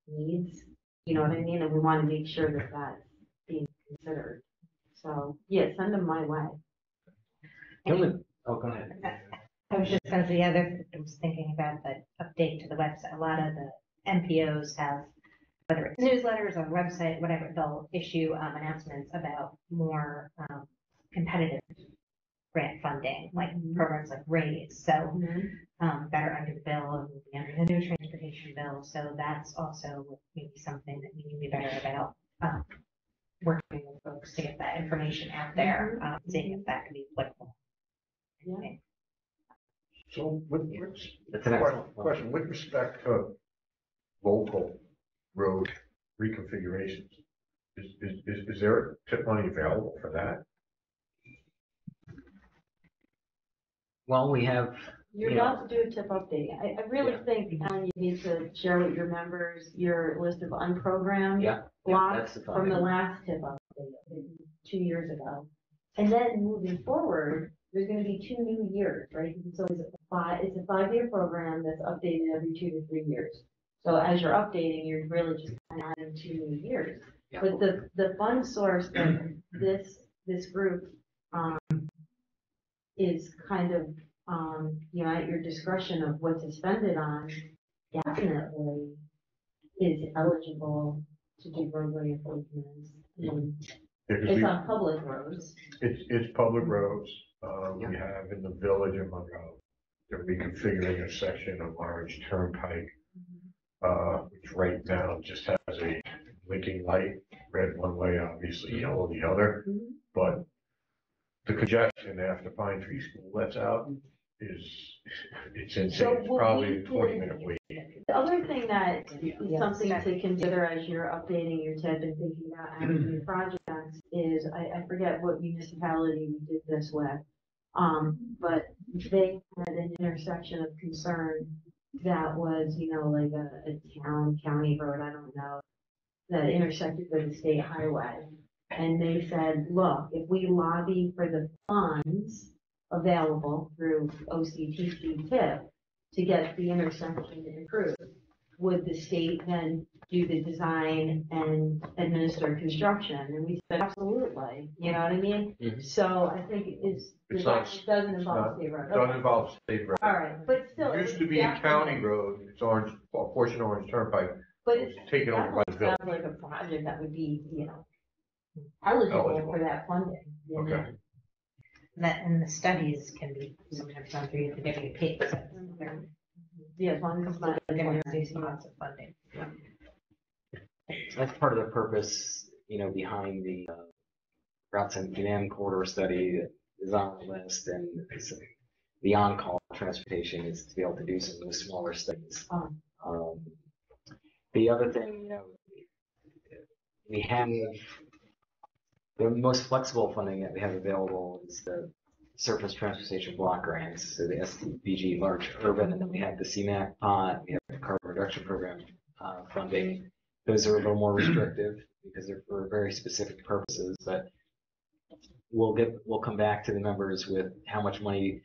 needs, you know what I mean? And we want to make sure that that's being considered. So, yeah, send them my way. Oh, go ahead. I was just gonna say, I was thinking about the update to the website. A lot of the MPOs have, whether it's newsletters or website, whatever, they'll issue announcements about more competitive grant funding, like programs like RAISE. So better under the bill and moving under the new transportation bill. So that's also maybe something that we need to be better about working with folks to get that information out there, seeing if that can be applicable. Yeah. So with, That's an excellent point. question, with respect to local road reconfigurations, is there tip money available for that? Well, we have, You're Yeah. allowed to do a tip update. I really think, Alan, you need to share with your members your list of unprogrammed yeah, blocks that's the from the funding. last tip update. update 2 years ago. And then moving forward, there's gonna be 2 new years, right? So it's a 5-year program that's updated every 2 to 3 years. So as you're updating, you're really just kind of adding 2 new years. Yeah. But the fund source that this group, is kind of, at your discretion of what to spend it on, definitely is eligible to do roadway improvements. It's on public roads. It's public roads. We have in the village of Monroe, they're reconfiguring a section of Orange Turnpike, which right now just has a blinking light, red one way, obviously yellow the other. But the congestion after Pine Tree School lets out it's insane. So It's probably a 20-minute wait. The other thing that is something to consider as you're updating your TIP and thinking about adding new projects is, I forget what municipality we did this with, but they had an intersection of concern that was, like a county road, I don't know, that intersected with the state highway. And they said, look, if we lobby for the funds available through OCTC TIP to get the intersection improved, would the state then do the design and administer construction? And we said, absolutely, you know what I mean? So I think it doesn't involve state road. It doesn't involve state road. All right, but still. It used to be a county road, it's Orange, a portion of Orange Turnpike, But it was taken over by the village. Sounds like a project that would be, eligible for that funding. Okay. And the studies can be sometimes done through the WP. Yeah, as long as it's not. They're gonna receive lots of funding. That's part of the purpose, behind the Route 17M corridor study that is on the list, and the on-call transportation is to be able to do some of the smaller studies. The other thing, we have the most flexible funding that we have available is the Surface Transportation Block Grants, so the SDBG Large Urban, and then we have the CMAQ pot, we have the Carbon Reduction Program funding. Those are a little more restrictive because they're for very specific purposes, but we'll come back to the members with how much money.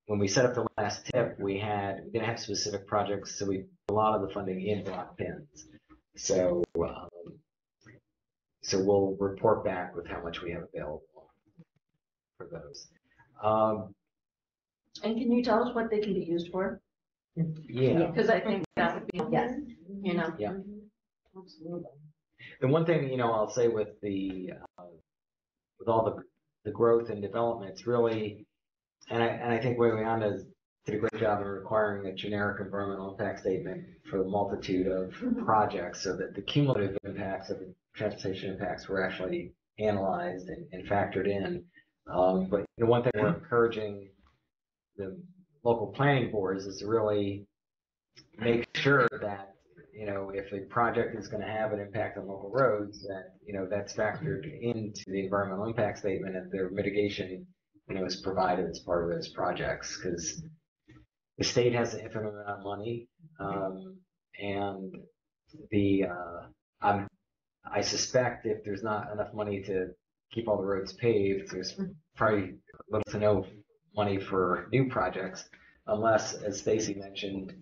When we set up the last TIP, we didn't have specific projects, so we put a lot of the funding in block pins. So we'll report back with how much we have available for those. And can you tell us what they can be used for? Yeah. Because I think that would be, Yes. Yeah. Absolutely. The one thing, I'll say with with all the growth and development, it's really, and I think Wayanda did a great job of requiring a generic environmental impact statement for the multitude of projects, so that the cumulative impacts of the transportation impacts were actually analyzed and factored in. But the one thing we're encouraging the local planning boards is to really make sure that, if a project is going to have an impact on local roads, that, that's factored into the environmental impact statement, and their mitigation, is provided as part of those projects, because the state has an infinite amount of money, and I suspect if there's not enough money to keep all the roads paved, there's probably little to no money for new projects, unless, as Stacy mentioned,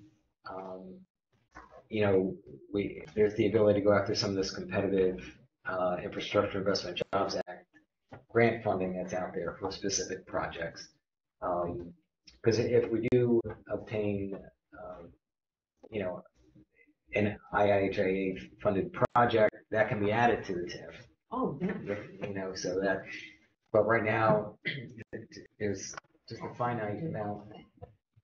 there's the ability to go after some of this competitive Infrastructure Investment Jobs Act grant funding that's out there for specific projects. Because if we do obtain, an IIJA funded project, that can be added to the TIF. Oh, yeah. So that, but right now, there's just a finite amount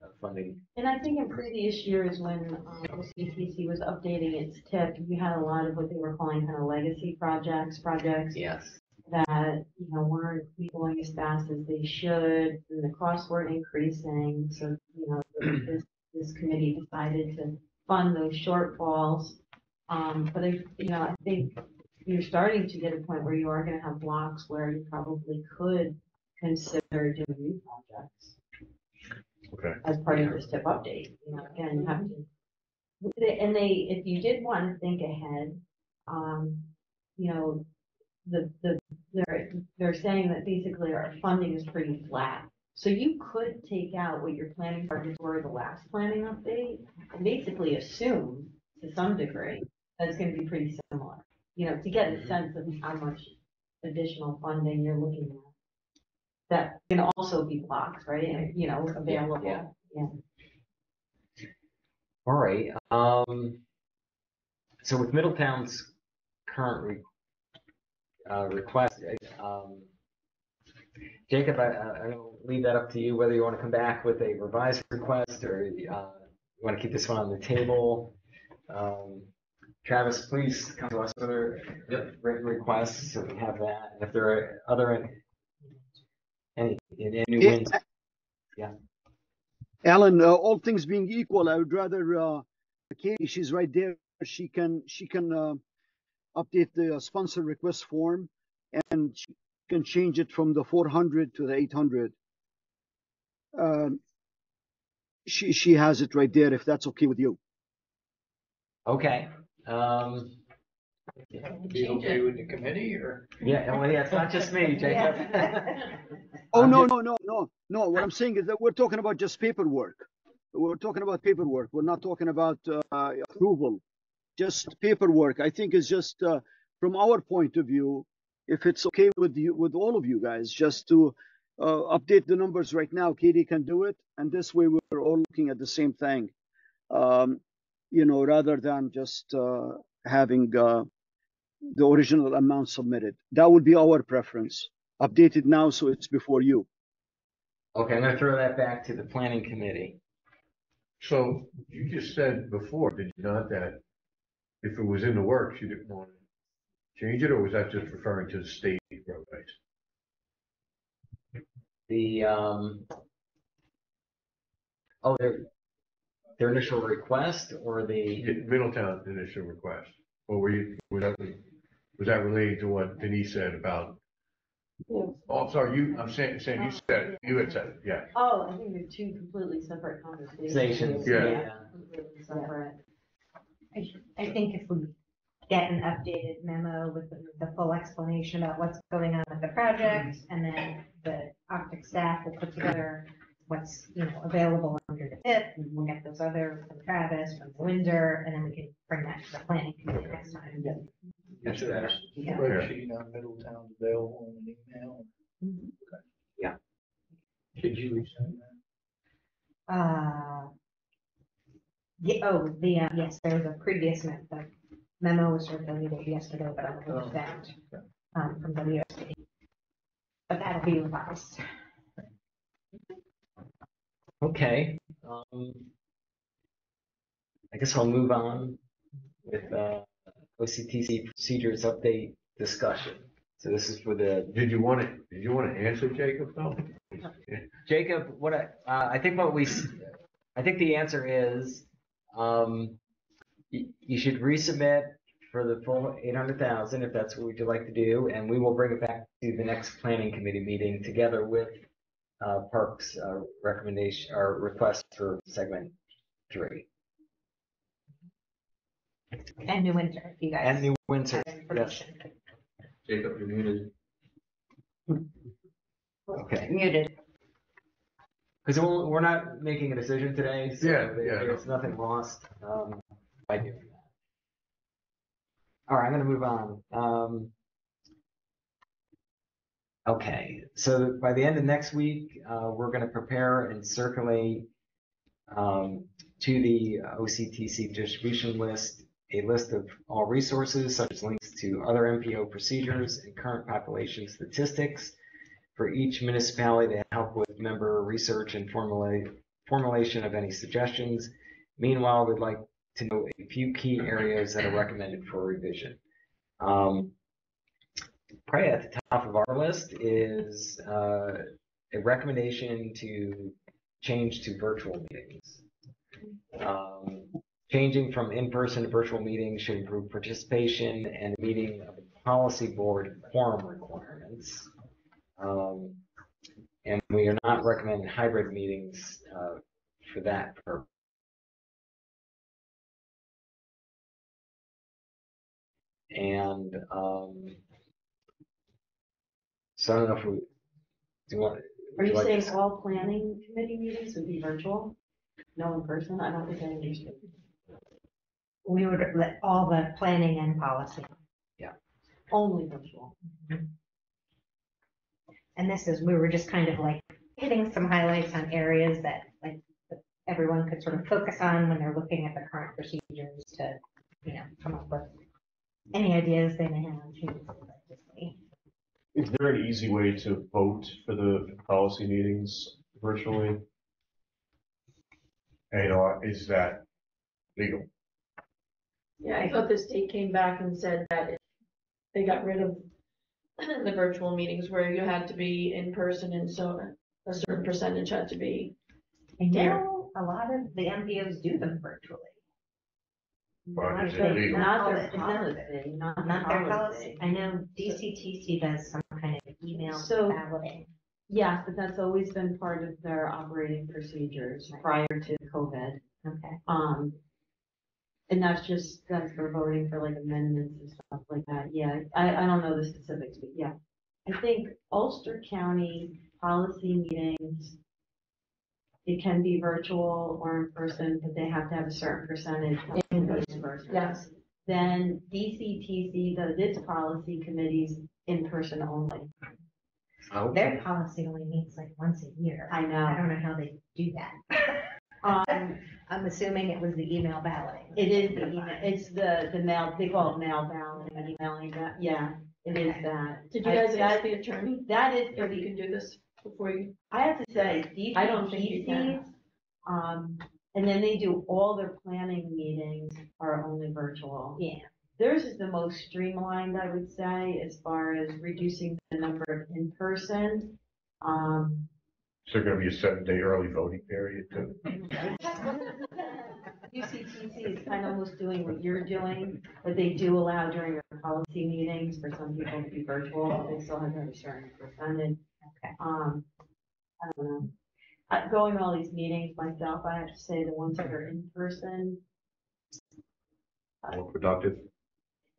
of funding. And I think in previous years when OCTC was updating its TIP, you had a lot of what they were calling kind of legacy projects Yes. that, weren't going as fast as they should, and the costs weren't increasing. So, this committee decided to fund those shortfalls. But I think you're starting to get a point where you are going to have blocks where you probably could consider doing new projects. Okay. As part of this TIP update, again, you have to. If you did want to think ahead, they're saying that basically our funding is pretty flat. So you could take out what your planning targets were the last planning update and basically assume to some degree that it's gonna be pretty similar. To get a sense of how much additional funding you're looking at. That can also be blocked, right? Available. Yeah. All right. So with Middletown's current request, Jacob, I'm gonna leave that up to you whether you want to come back with a revised request or you want to keep this one on the table. Travis, please come to us with a written request so we have that. And if there are other any new wins, yeah. Alan, all things being equal, I would rather Katie, she's right there. She can update the sponsor request form, and she can change it from the 400 to the 800. She has it right there. If that's okay with you. Okay. Be okay with the committee or? Yeah, well, yeah, it's not just me, Jacob. Oh, no. What I'm saying is that we're talking about just paperwork. We're talking about paperwork. We're not talking about approval. Just paperwork. I think it's just from our point of view, if it's okay with you, with all of you guys, just to update the numbers right now. Katie can do it, and this way we're all looking at the same thing. Rather than just having the original amount submitted. That would be our preference. Update it now so it's before you. Okay, I'm going to throw that back to the planning committee. So you just said before, did you not, that if it was in the works, you didn't want to change it, or was that just referring to the state roadways? Their initial request or the Middletown's initial request, or was that related to what Denise said about? Oh, I'm sorry, I'm saying you said it. You had said it, yeah. Oh, I think they're two completely separate conversations. Yeah. Completely separate. I think if we get an updated memo with the full explanation about what's going on with the project, and then the optic staff will put together what's available under the PIP, and we'll get those other from Travis, from Windsor, and then we can bring that to the planning committee next time. That's better. Spreadsheet on Middletown's available in an email. Okay. Yeah. Did you resend that? Yes, there was a previous memo was circulated yesterday, but I will that from WSP. But that'll be revised. Okay. I guess I'll move on with OCTC procedures update discussion. So this is for the. Did you want to answer, Jacob? No. Jacob, I think the answer is you should resubmit for the full 800,000 if that's what you'd like to do, and we will bring it back to the next planning committee meeting together with Parks recommendation or request for segment 3. And New Windsor, you guys. And New Windsor, yes. Jacob, you're muted. Okay. Muted. Because we're not making a decision today, so there's nothing lost by doing that. All right, I'm going to move on. Okay, so by the end of next week, we're going to prepare and circulate to the OCTC distribution list a list of all resources, such as links to other MPO procedures and current population statistics for each municipality to help with member research and formulation of any suggestions. Meanwhile, we'd like to know a few key areas that are recommended for revision. Probably at the top of our list is a recommendation to change to virtual meetings. Changing from in-person to virtual meetings should improve participation and meeting of the policy board quorum requirements. And we are not recommending hybrid meetings for that purpose. And So I don't know if we, do you want? Are would you like saying to- all planning committee meetings would be virtual? No in person? I don't think I understood. We would let all the planning and policy. Only virtual. And this is, we were just kind of like hitting some highlights on areas that like everyone could sort of focus on when they're looking at the current procedures to, come up with any ideas they may have. Is there an easy way to vote for the policy meetings virtually? And is that legal? Yeah, I thought the state came back and said that they got rid of the virtual meetings where you had to be in person and so a certain percentage had to be. I know a lot of the MPOs do them virtually. Or is it Not legal? their policy, Not their policy. I know DCTC does some kind of email So- balloting. Yes, but that's always been part of their operating procedures prior to COVID. Okay. And that's for voting for like amendments and stuff like that. Yeah, I don't know the specifics, but yeah. I think Ulster County policy meetings, it can be virtual or in person, but they have to have a certain percentage in person. Yes. Then DCTC does its policy committees in person only. Their policy only meets like once a year. I I know. don't know how they do that. I'm assuming it was the email balloting. It is the email, it's the mail, they call it mail balloting, emailing that, yeah, it is that. Did you guys ask the attorney That is if you can do this before you? I have to say, I don't think you can. and then they do all their planning meetings are only virtual. Yeah. Theirs is the most streamlined, I would say, as far as reducing the number of in-person. Is there gonna be a 7-day early voting period too? UCTC is kind of almost doing what you're doing, but they do allow during their policy meetings for some people to be virtual, but they still have to have a certain percentage. Okay. I don't know. Going to all these meetings myself, I have to say the ones that are in person, More productive?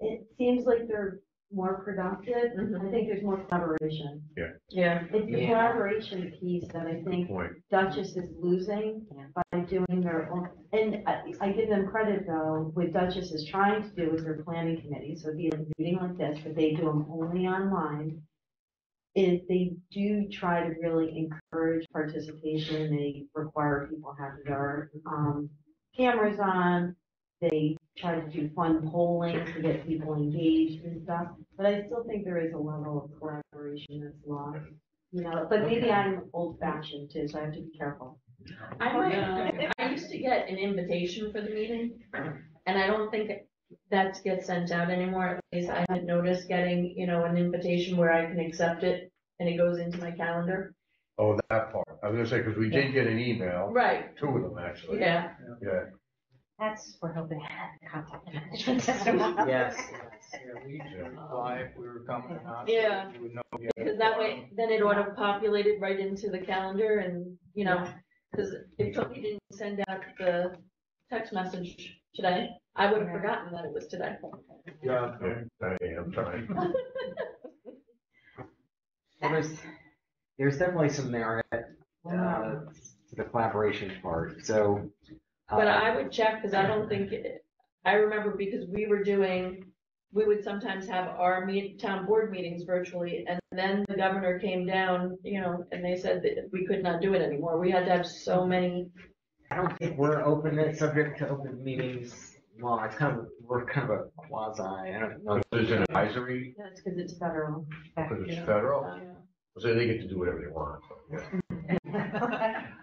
it seems like they're more productive. I think there's more collaboration. Yeah. It's the Yeah. collaboration piece that I Good think point. Duchess is losing by doing their own, and I give them credit though, what Duchess is trying to do with their planning committee, so it'd be like a meeting like this, but they do them only online, is they do try to really encourage participation. They require people to have their cameras on. They try to do fun polling to get people engaged and stuff, but I still think there is a level of collaboration that's lost. But maybe I'm old fashioned too, so I have to be careful. I used to get an invitation for the meeting, and I don't think that gets sent out anymore. At least I haven't noticed getting, an invitation where I can accept it and it goes into my calendar. Oh, that part. I was gonna say, because we did get an email, Right, 2 of them actually. yeah. Yeah. We're hoping to have a contact management system. Yes. Yeah, we could apply if we were coming or not. Yeah. We would know we had Because that way, then it auto populated right into the calendar and, because if somebody didn't send out the text message today, I would have forgotten that it was today. Yeah. I am trying. Well, there's definitely some merit to the collaboration part. So, But I would check, because I don't think, I remember because we would sometimes have our town board meetings virtually, and then the governor came down, and they said that we could not do it anymore. We had to have so many. I don't think we're subject to open meetings. Well, we're kind of a quasi. I don't know. There's an advisory, That's because it's federal. because it's federal, so they get to do whatever they want.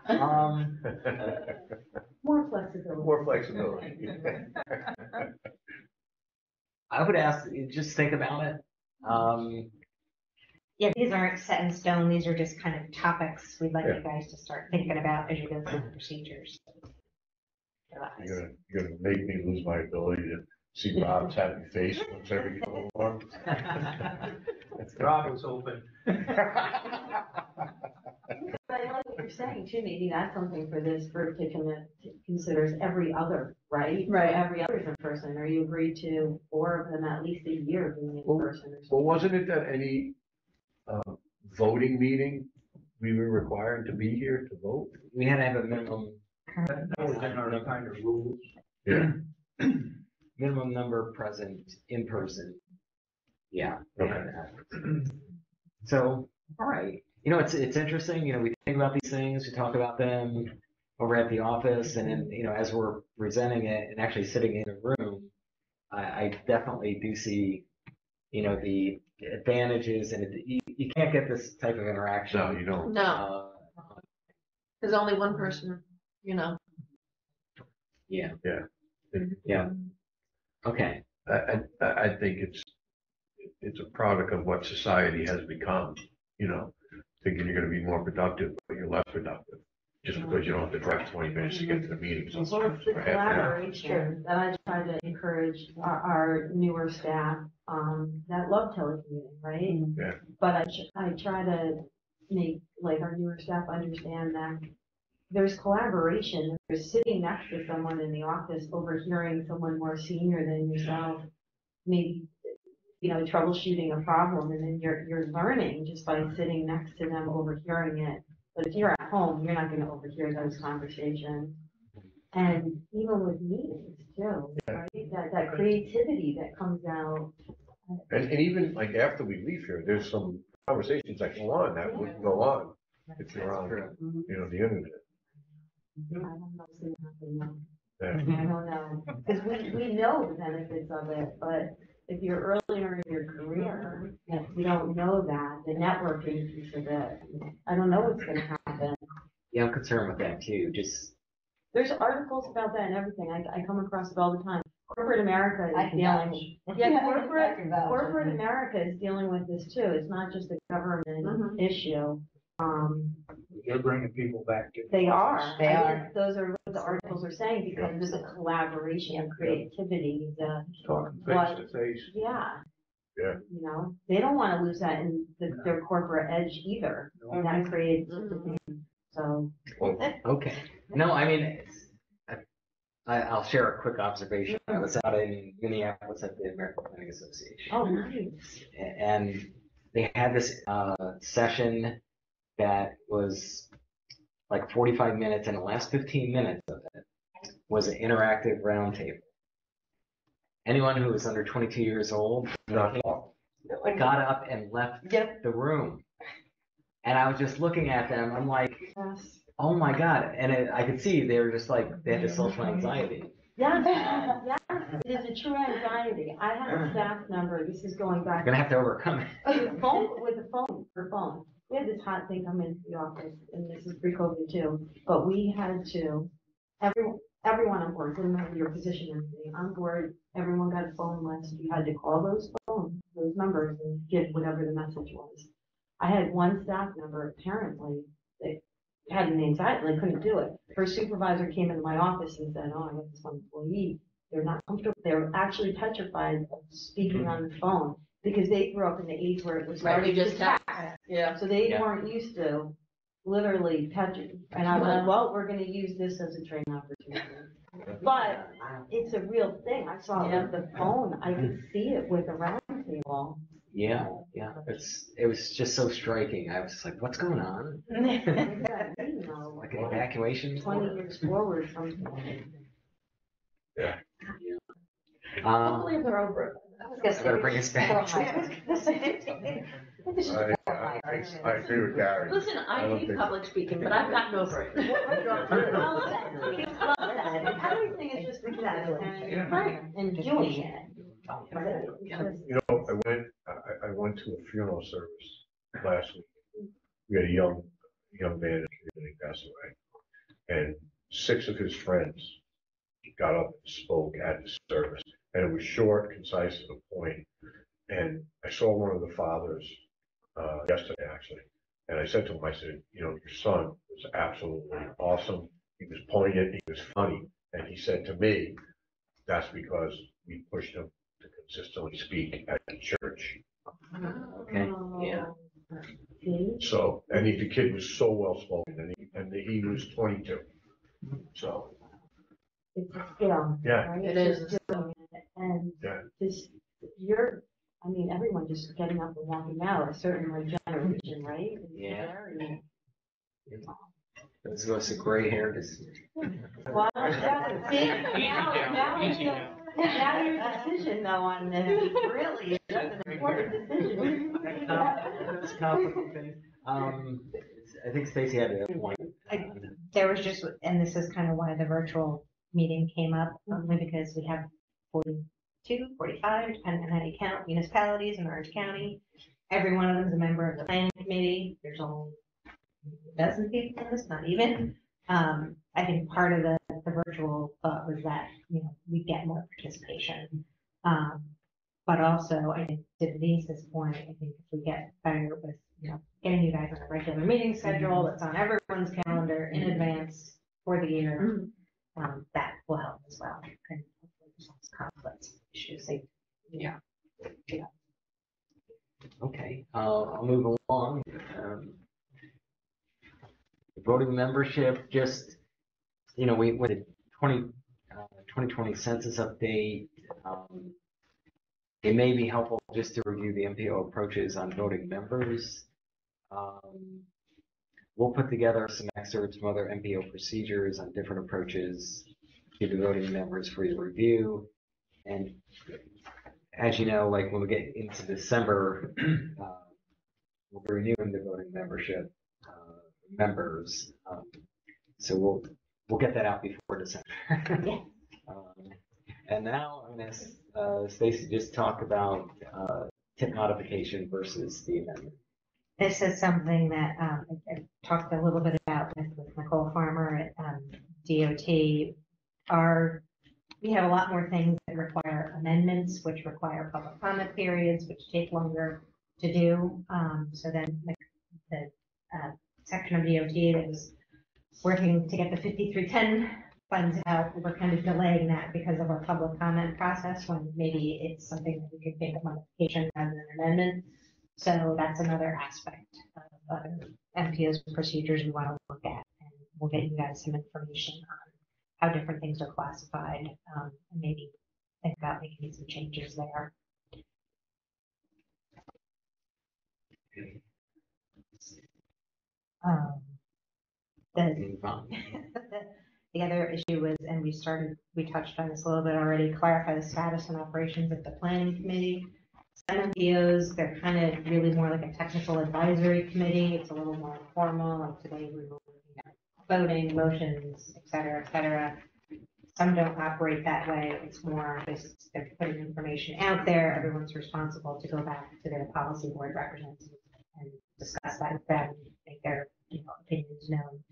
Um, More flexibility. More flexibility. I would ask, just think about it. Yeah, these aren't set in stone. These are just kind of topics we'd like Yeah. you guys to start thinking about as you go through the procedures. You're gonna make me lose my ability to see Rob's happy face once every couple of months. Rob was open. But I like what you're saying too, maybe that's something for this group to considers every other, right? Right. So every other is in person, or you agree to 4 of them at least a year being in Well, person or Well, something. wasn't it that any voting meeting, we were required to be here to vote? We had to have a minimum. That was in our kind of rules. Yeah. Minimum number present in person. Yeah. Okay. So, all right. You know, it's interesting. You know, we think about these things, we talk about them over at the office, and then, you know, as we're presenting it and actually sitting in a room, I definitely do see, you know, the advantages, and you can't get this type of interaction. No, you don't. No, there's only one person, you know. Yeah. Yeah. Yeah. Okay. I think it's a product of what society has become, you know, thinking you're gonna be more productive, but you're less productive. Just because you don't have to drive 20 minutes to get to the meeting. Well, it's the collaboration that I try to encourage our newer staff, that love telecommuting, right? Yeah. But I try to make, like, our newer staff understand that there's collaboration. There's sitting next to someone in the office, overhearing someone more senior than yourself, maybe, you know, troubleshooting a problem, and then you're learning just by sitting next to them, overhearing it. But if you're at home, you're not going to overhear those conversations. And even with meetings too, right? That creativity that comes out. And even like after we leave here, there's some conversations that go on that wouldn't go on if you're on, you know, the internet. I don't know what's going to happen now. Yeah. I don't know, because we know the benefits of it, but if you're earlier in your career, you don't know that, the networking piece of it, I don't know what's gonna happen. Yeah, I'm concerned with that too. Just There's articles about that and everything, I come across it all the time. Corporate America I is can dealing, vouch. yeah, I can vouch. corporate America is dealing with this too, it's not just a government issue. They're bringing people back to. They are. They I are. think those are what the articles are saying, because of the collaboration and creativity, the, Talking What? face to face. yeah. Yeah. You know, they don't want to lose that in their corporate edge either, and that creates, so. okay. No, I mean, I'll share a quick observation. I was out in Minneapolis at the American Planning Association. Oh, nice. And they had this session that was like 45 minutes, and the last 15 minutes of it was an interactive roundtable. Anyone who was under 22 years old got up and left the room. And I was just looking at them, I'm like, oh my God. And I could see they were just like, they had this social anxiety. Yes, yes, it is a true anxiety. I had a staff member, this is going back. You're gonna have to overcome it. Her phone. We had this hot thing come into the office, and this is pre-COVID too, but we had to, everyone on board, didn't matter your position or anything, on board, everyone got a phone list. You had to call those numbers and give whatever the message was. I had one staff member, apparently, that had an anxiety, they couldn't do it. Her supervisor came into my office and said, oh, I got this one employee. They're not comfortable. They're actually petrified of speaking on the phone because they grew up in the age where it was starting to text. Yeah. So they weren't used to literally touching. And I was like, well, we're going to use this as a training opportunity. But it's a real thing. I saw it with the phone. I could see it with a round table. Yeah. It was just so striking. I was just like, what's going on? Like an evacuation? 20 years forward from today. Yeah. Hopefully they're over it. I better bring us back. I agree with Gary. Listen, I hate public speaking, but I've gotten over it. Everything is just success and doing it. You know, I went to a funeral service last week. We had a young man in the community pass away, and 6 of his friends got up and spoke at the service, and it was short, concise, to the point. And I saw one of the fathers yesterday, actually, and I said to him, I said, you know, your son was absolutely awesome. He was poignant, he was funny, and he said to me, that's because we pushed him to consistently speak at the church. Okay. Yeah. So, and the kid was so well spoken, and he was 22. So. It's a skill. Yeah. Right? It is. And Yeah. just, everyone just getting up up and walking out, certainly generation, right? Yeah. Very- This was a gray hair. Well, yeah, see, now your decision though on this, really, that's an important decision. Those complicated things. I think Stacy had a point. There was just, and this is kind of why the virtual meeting came up, only because we have 42, 45, depending on how you count, municipalities in Orange County. Every one of them is a member of the planning committee. There's only a dozen people in this, not even. I think part of the virtual thought was that, we get more participation. But also, I think to Denise's point, I think if we get better with, getting you guys on a regular meeting schedule that's on everyone's calendar in advance for the year, that will help as well. And conflicts issues. Yeah. Okay, I'll move along. Voting membership, just, we with the 2020 census update, it may be helpful just to review the MPO approaches on voting members. We'll put together some excerpts from other MPO procedures on different approaches to the voting members for your review. And as you know, like when we get into December, we'll be renewing the voting membership members. So we'll get that out before December. And now I'm going to ask Stacy just talk about tip modification versus the amendment. This is something that I talked a little bit about with Nicole Farmer at DOT. We have a lot more things that require amendments, which require public comment periods, which take longer to do. So then the section of DOT that was working to get the 5310 funds out, we're kind of delaying that because of our public comment process, when maybe it's something that we could make a modification rather than an amendment. So that's another aspect of other MPO's procedures we want to look at, and we'll get you guys some information on how different things are classified, and maybe think about making some changes there. The other issue was, and we touched on this a little bit already, clarify the status and operations of the planning committee. Some MPOs, they're kind of really more like a technical advisory committee. It's a little more formal. Like today we were looking at voting, motions, et cetera. Some don't operate that way. It's more just they're putting information out there. Everyone's responsible to go back to their policy board representatives and discuss that with them, make their opinions known.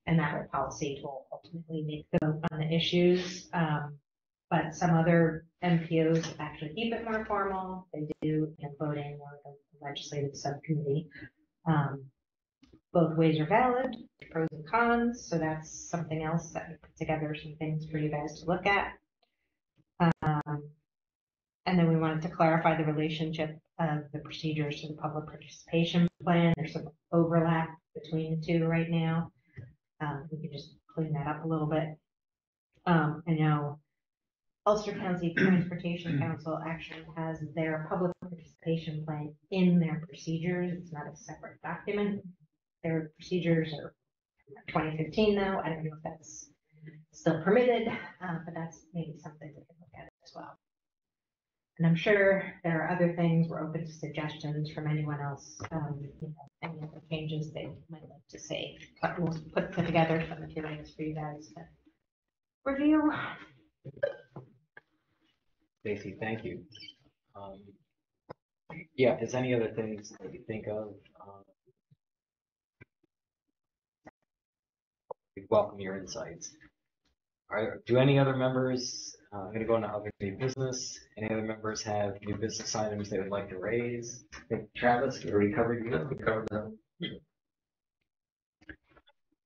And that way policy will ultimately make the vote on the issues. But some other MPOs actually keep it more formal. They do voting or the legislative subcommittee. Both ways are valid, pros and cons. So that's something else that we put together, some things for you guys to look at. And then we wanted to clarify the relationship of the procedures to the public participation plan. There's some overlap between the two right now. We can just clean that up a little bit. I know Ulster County Transportation Council actually has their public participation plan in their procedures. It's not a separate document. Their procedures are 2015 though. I don't know if that's still permitted, but that's maybe something we can look at as well. And I'm sure there are other things. We're open to suggestions from anyone else. Any other changes they might like to see. But we'll put together some materials for you guys to review. Stacy, thank you. Yeah, is any other things that you think of? We welcome your insights. Do any other members, I'm going to go into other new business. Any other members have new business items they would like to raise? I think Travis, we already covered you. We covered them.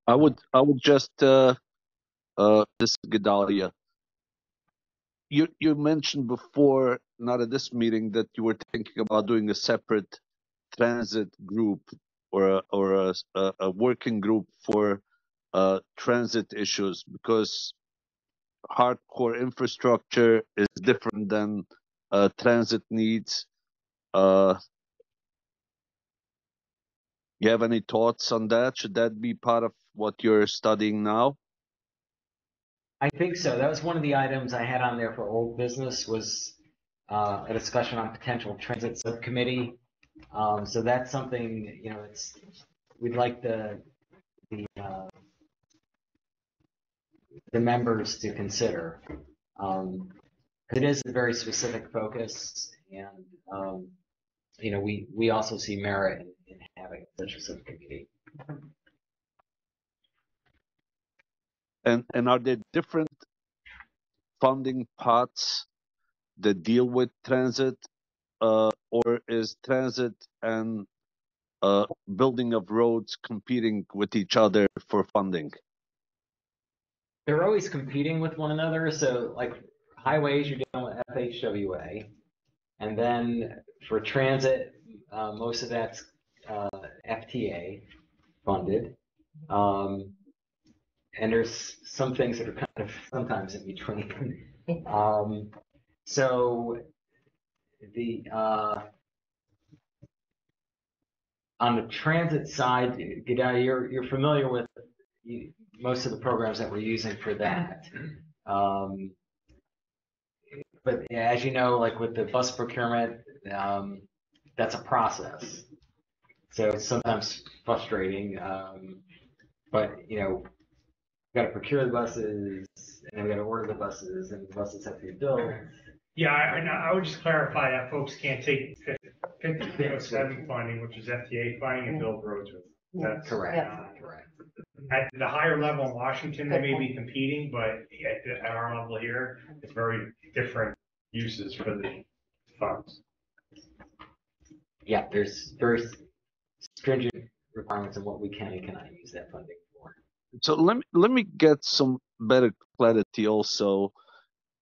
I would just this is Gedalia. You mentioned before, not at this meeting, that you were thinking about doing a separate transit group or a working group for transit issues, because hardcore infrastructure is different than transit needs. You have any thoughts on that? Should that be part of what you're studying now? I think so. That was one of the items I had on there for old business was a discussion on potential transit subcommittee. So that's something, you know, we'd like the members to consider. It is a very specific focus, and you know, we also see merit in having such a subcommittee. And are there different funding pots that deal with transit, or is transit and building of roads competing with each other for funding? They're always competing with one another. So like highways, you're dealing with FHWA. And then for transit, most of that's FTA funded. And there's some things that are kind of sometimes in between. So the on the transit side, you're familiar with most of the programs that we're using for that. But as you know, like with the bus procurement, that's a process. So it's sometimes frustrating. But you know, we got to procure the buses, and then we got to order the buses, and the buses have to be built. Yeah, I would just clarify that folks can't take 5007 funding, which is FTA funding, and build roads with it. That's Correct. Correct. At the higher level in Washington, they may be competing, but at our level here, it's very different uses for the funds. Yeah, there's very stringent requirements of what we can and cannot use that funding for. So let me get some better clarity also.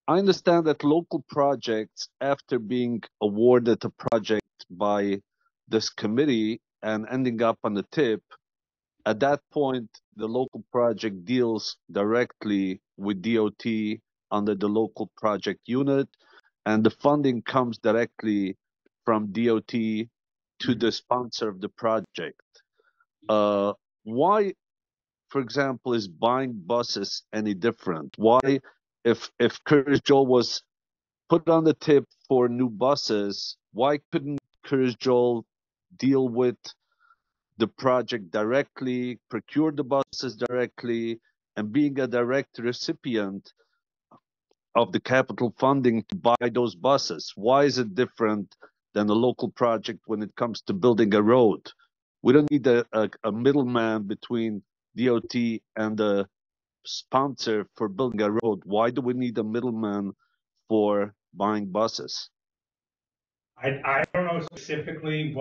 I understand that local projects, after being awarded a project by this committee and ending up on the tip, at that point, the local project deals directly with DOT under the local project unit, and the funding comes directly from DOT to the sponsor of the project. Why, for example, is buying buses any different? Why, if Curtis Joel was put on the tip for new buses, why couldn't Curtis Joel deal with the project directly, procure the buses directly, and being a direct recipient of the capital funding to buy those buses? Why is it different than a local project when it comes to building a road? We don't need a middleman between DOT and the sponsor for building a road. Why do we need a middleman for buying buses? I don't know specifically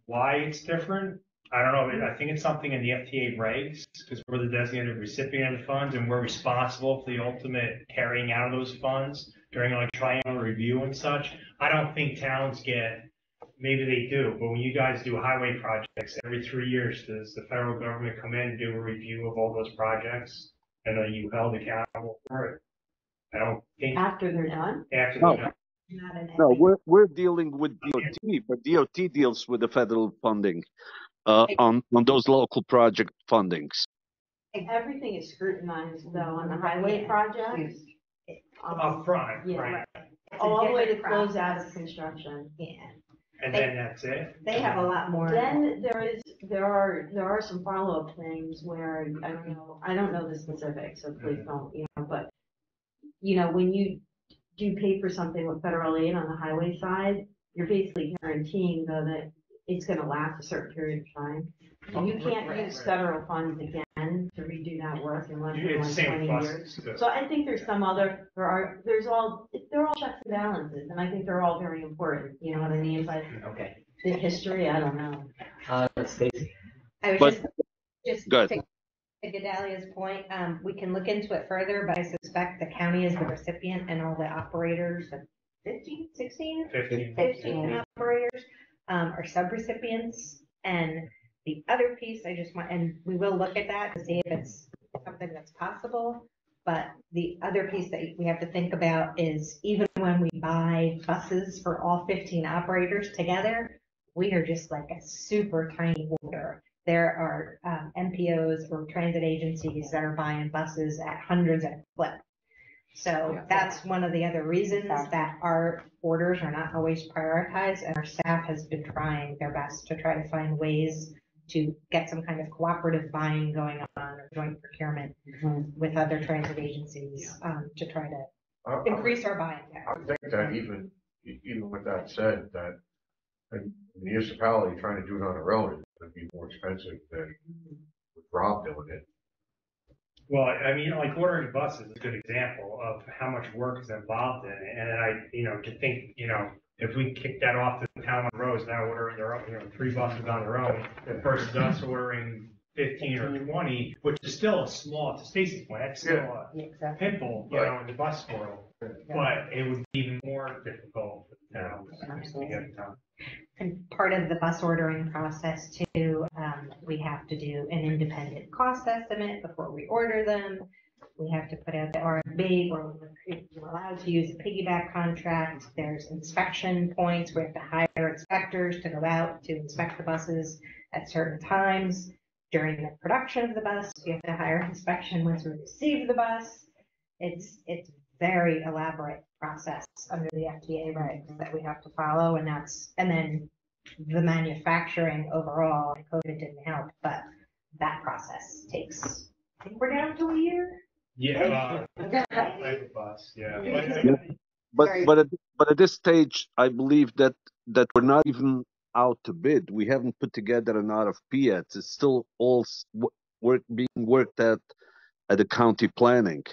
why it's different. I don't know. I think it's something in the FTA regs because we're the designated recipient of the funds and we're responsible for the ultimate carrying out of those funds during like triennial review and such. I don't think towns get, maybe they do, but when you guys do highway projects, every 3 years, does the federal government come in and do a review of all those projects? And are you held accountable for it? I don't think. After they're done? After No. they're done. No, we're dealing with DOT, but DOT deals with the federal funding on those local project fundings. Everything is scrutinized though on the highway projects. Up front, Yeah, right. All the way to close out of construction. Yeah. And then that's it? They have a lot more. Then there are some follow-up things where, I don't know the specifics, so please don't, but, when you do pay for something with federal aid on the highway side, you're basically guaranteeing though that it's gonna last a certain period of time. And you can't use federal funds again to redo that work in less than like 20 years. So I think there's some other, they're all checks and balances, and I think they're all very important, you know what I mean? But Okay. the history, I don't know. Stacey. I was just go ahead. to Gedalia's point, we can look into it further, but I suspect the county is the recipient and all the operators, 15 operators, are subrecipients. And the other piece and we will look at that to see if it's something that's possible. But the other piece that we have to think about is even when we buy buses for all 15 operators together, We are just like a super tiny order. There are MPOs or transit agencies that are buying buses at hundreds at a clip. So that's one of the other reasons that our orders are not always prioritized, and our staff has been trying their best to try to find ways to get some kind of cooperative buying going on or joint procurement with other transit agencies to try to increase our buying power. I think that even with that said, that a municipality trying to do it on their own is going to be more expensive than with Rob doing it. Well, I mean, like ordering buses is a good example of how much work is involved in it. And then to think, if we kick that off to the town on roads, now ordering their own, 3 buses on their own, versus us ordering 15 or 20, which is still a small, to Stacy's point, that's still a pimple, in the bus world. But it would be even more difficult for the town to get it done. And part of the bus ordering process too, we have to do an independent cost estimate before we order them. We have to put out the RFP, or we're allowed to use a piggyback contract. There's inspection points. We have to hire inspectors to go out to inspect the buses at certain times. During the production of the bus, we have to hire inspection once we receive the bus. It's very elaborate process under the FDA regs that we have to follow, and then the manufacturing overall, COVID didn't help, but that process takes, I think we're down to a year. Yeah, type of bus, yeah. But at this stage, I believe that we're not even out to bid. We haven't put together an RFP yet. It's still all being worked at the county planning.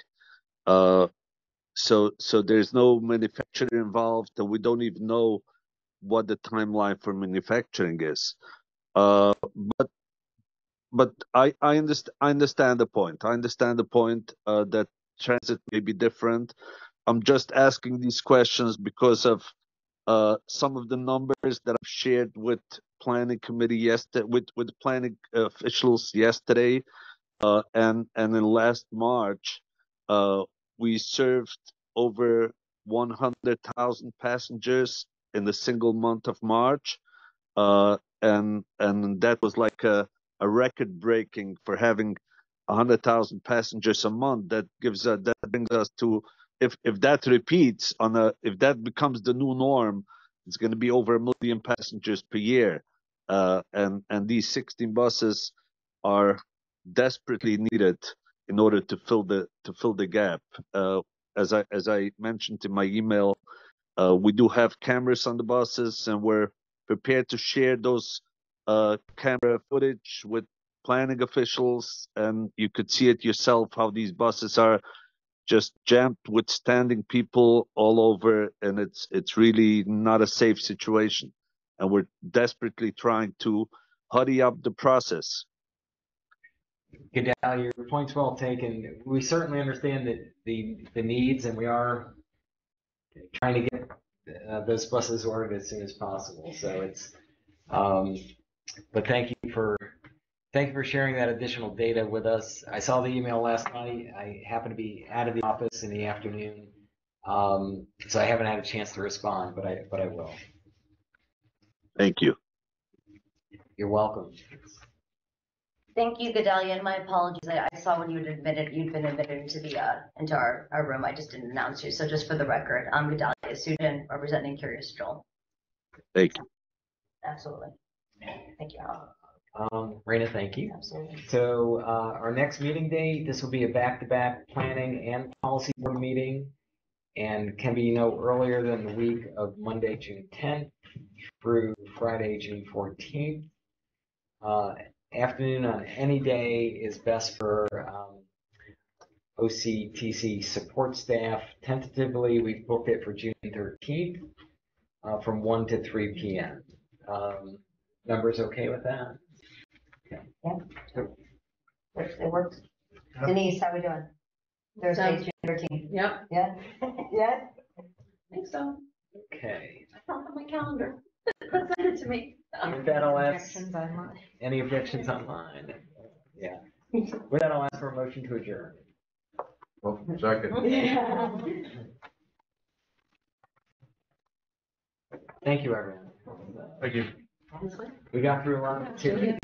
So there's no manufacturer involved, and we don't even know what the timeline for manufacturing is. But I understand the point. I understand the point that transit may be different. I'm just asking these questions because of some of the numbers that I've shared with planning committee yesterday, with planning officials yesterday, and in last March, we served over 100,000 passengers in the single month of March, and that was like a record breaking for having 100,000 passengers a month. That brings us to, if that repeats if that becomes the new norm, it's going to be over 1 million passengers per year, and these 16 buses are desperately needed in order to fill the gap. As I mentioned in my email, we do have cameras on the buses, and we're prepared to share those camera footage with planning officials, and you could see it yourself how these buses are just jammed with standing people all over, and it's really not a safe situation, and we're desperately trying to hurry up the process. Gedalia, your point's well taken. We certainly understand that the needs, and we are trying to get those buses ordered as soon as possible. So it's, but thank you for sharing that additional data with us. I saw the email last night. I happened to be out of the office in the afternoon, so I haven't had a chance to respond, but I will. Thank you. You're welcome. Thank you, Gedalia, and my apologies. I saw when you'd been admitted into our room. I just didn't announce you. So just for the record, I'm Gedalia Sujin, representing Curious Joel. Thank you. Absolutely. Thank you, Alan. Raina, thank you. Absolutely. So our next meeting date, this will be a back-to-back planning and policy board meeting, and can be no earlier than the week of Monday, June 10th through Friday, June 14th. Afternoon on any day is best for OCTC support staff. Tentatively, we've booked it for June 13th from 1 to 3 p.m. Members okay with that? Okay. Yeah. It works. Denise, how we doing? Thursday, June 13th. Yep. Yeah? Yeah? I think so. Okay. I found it on my calendar. Send it to me. With that, I'll ask Objections online. any objections online. Yeah. With that, I'll ask for a motion to adjourn. Well, second. Thank you, everyone. Thank you. We got through a lot of material.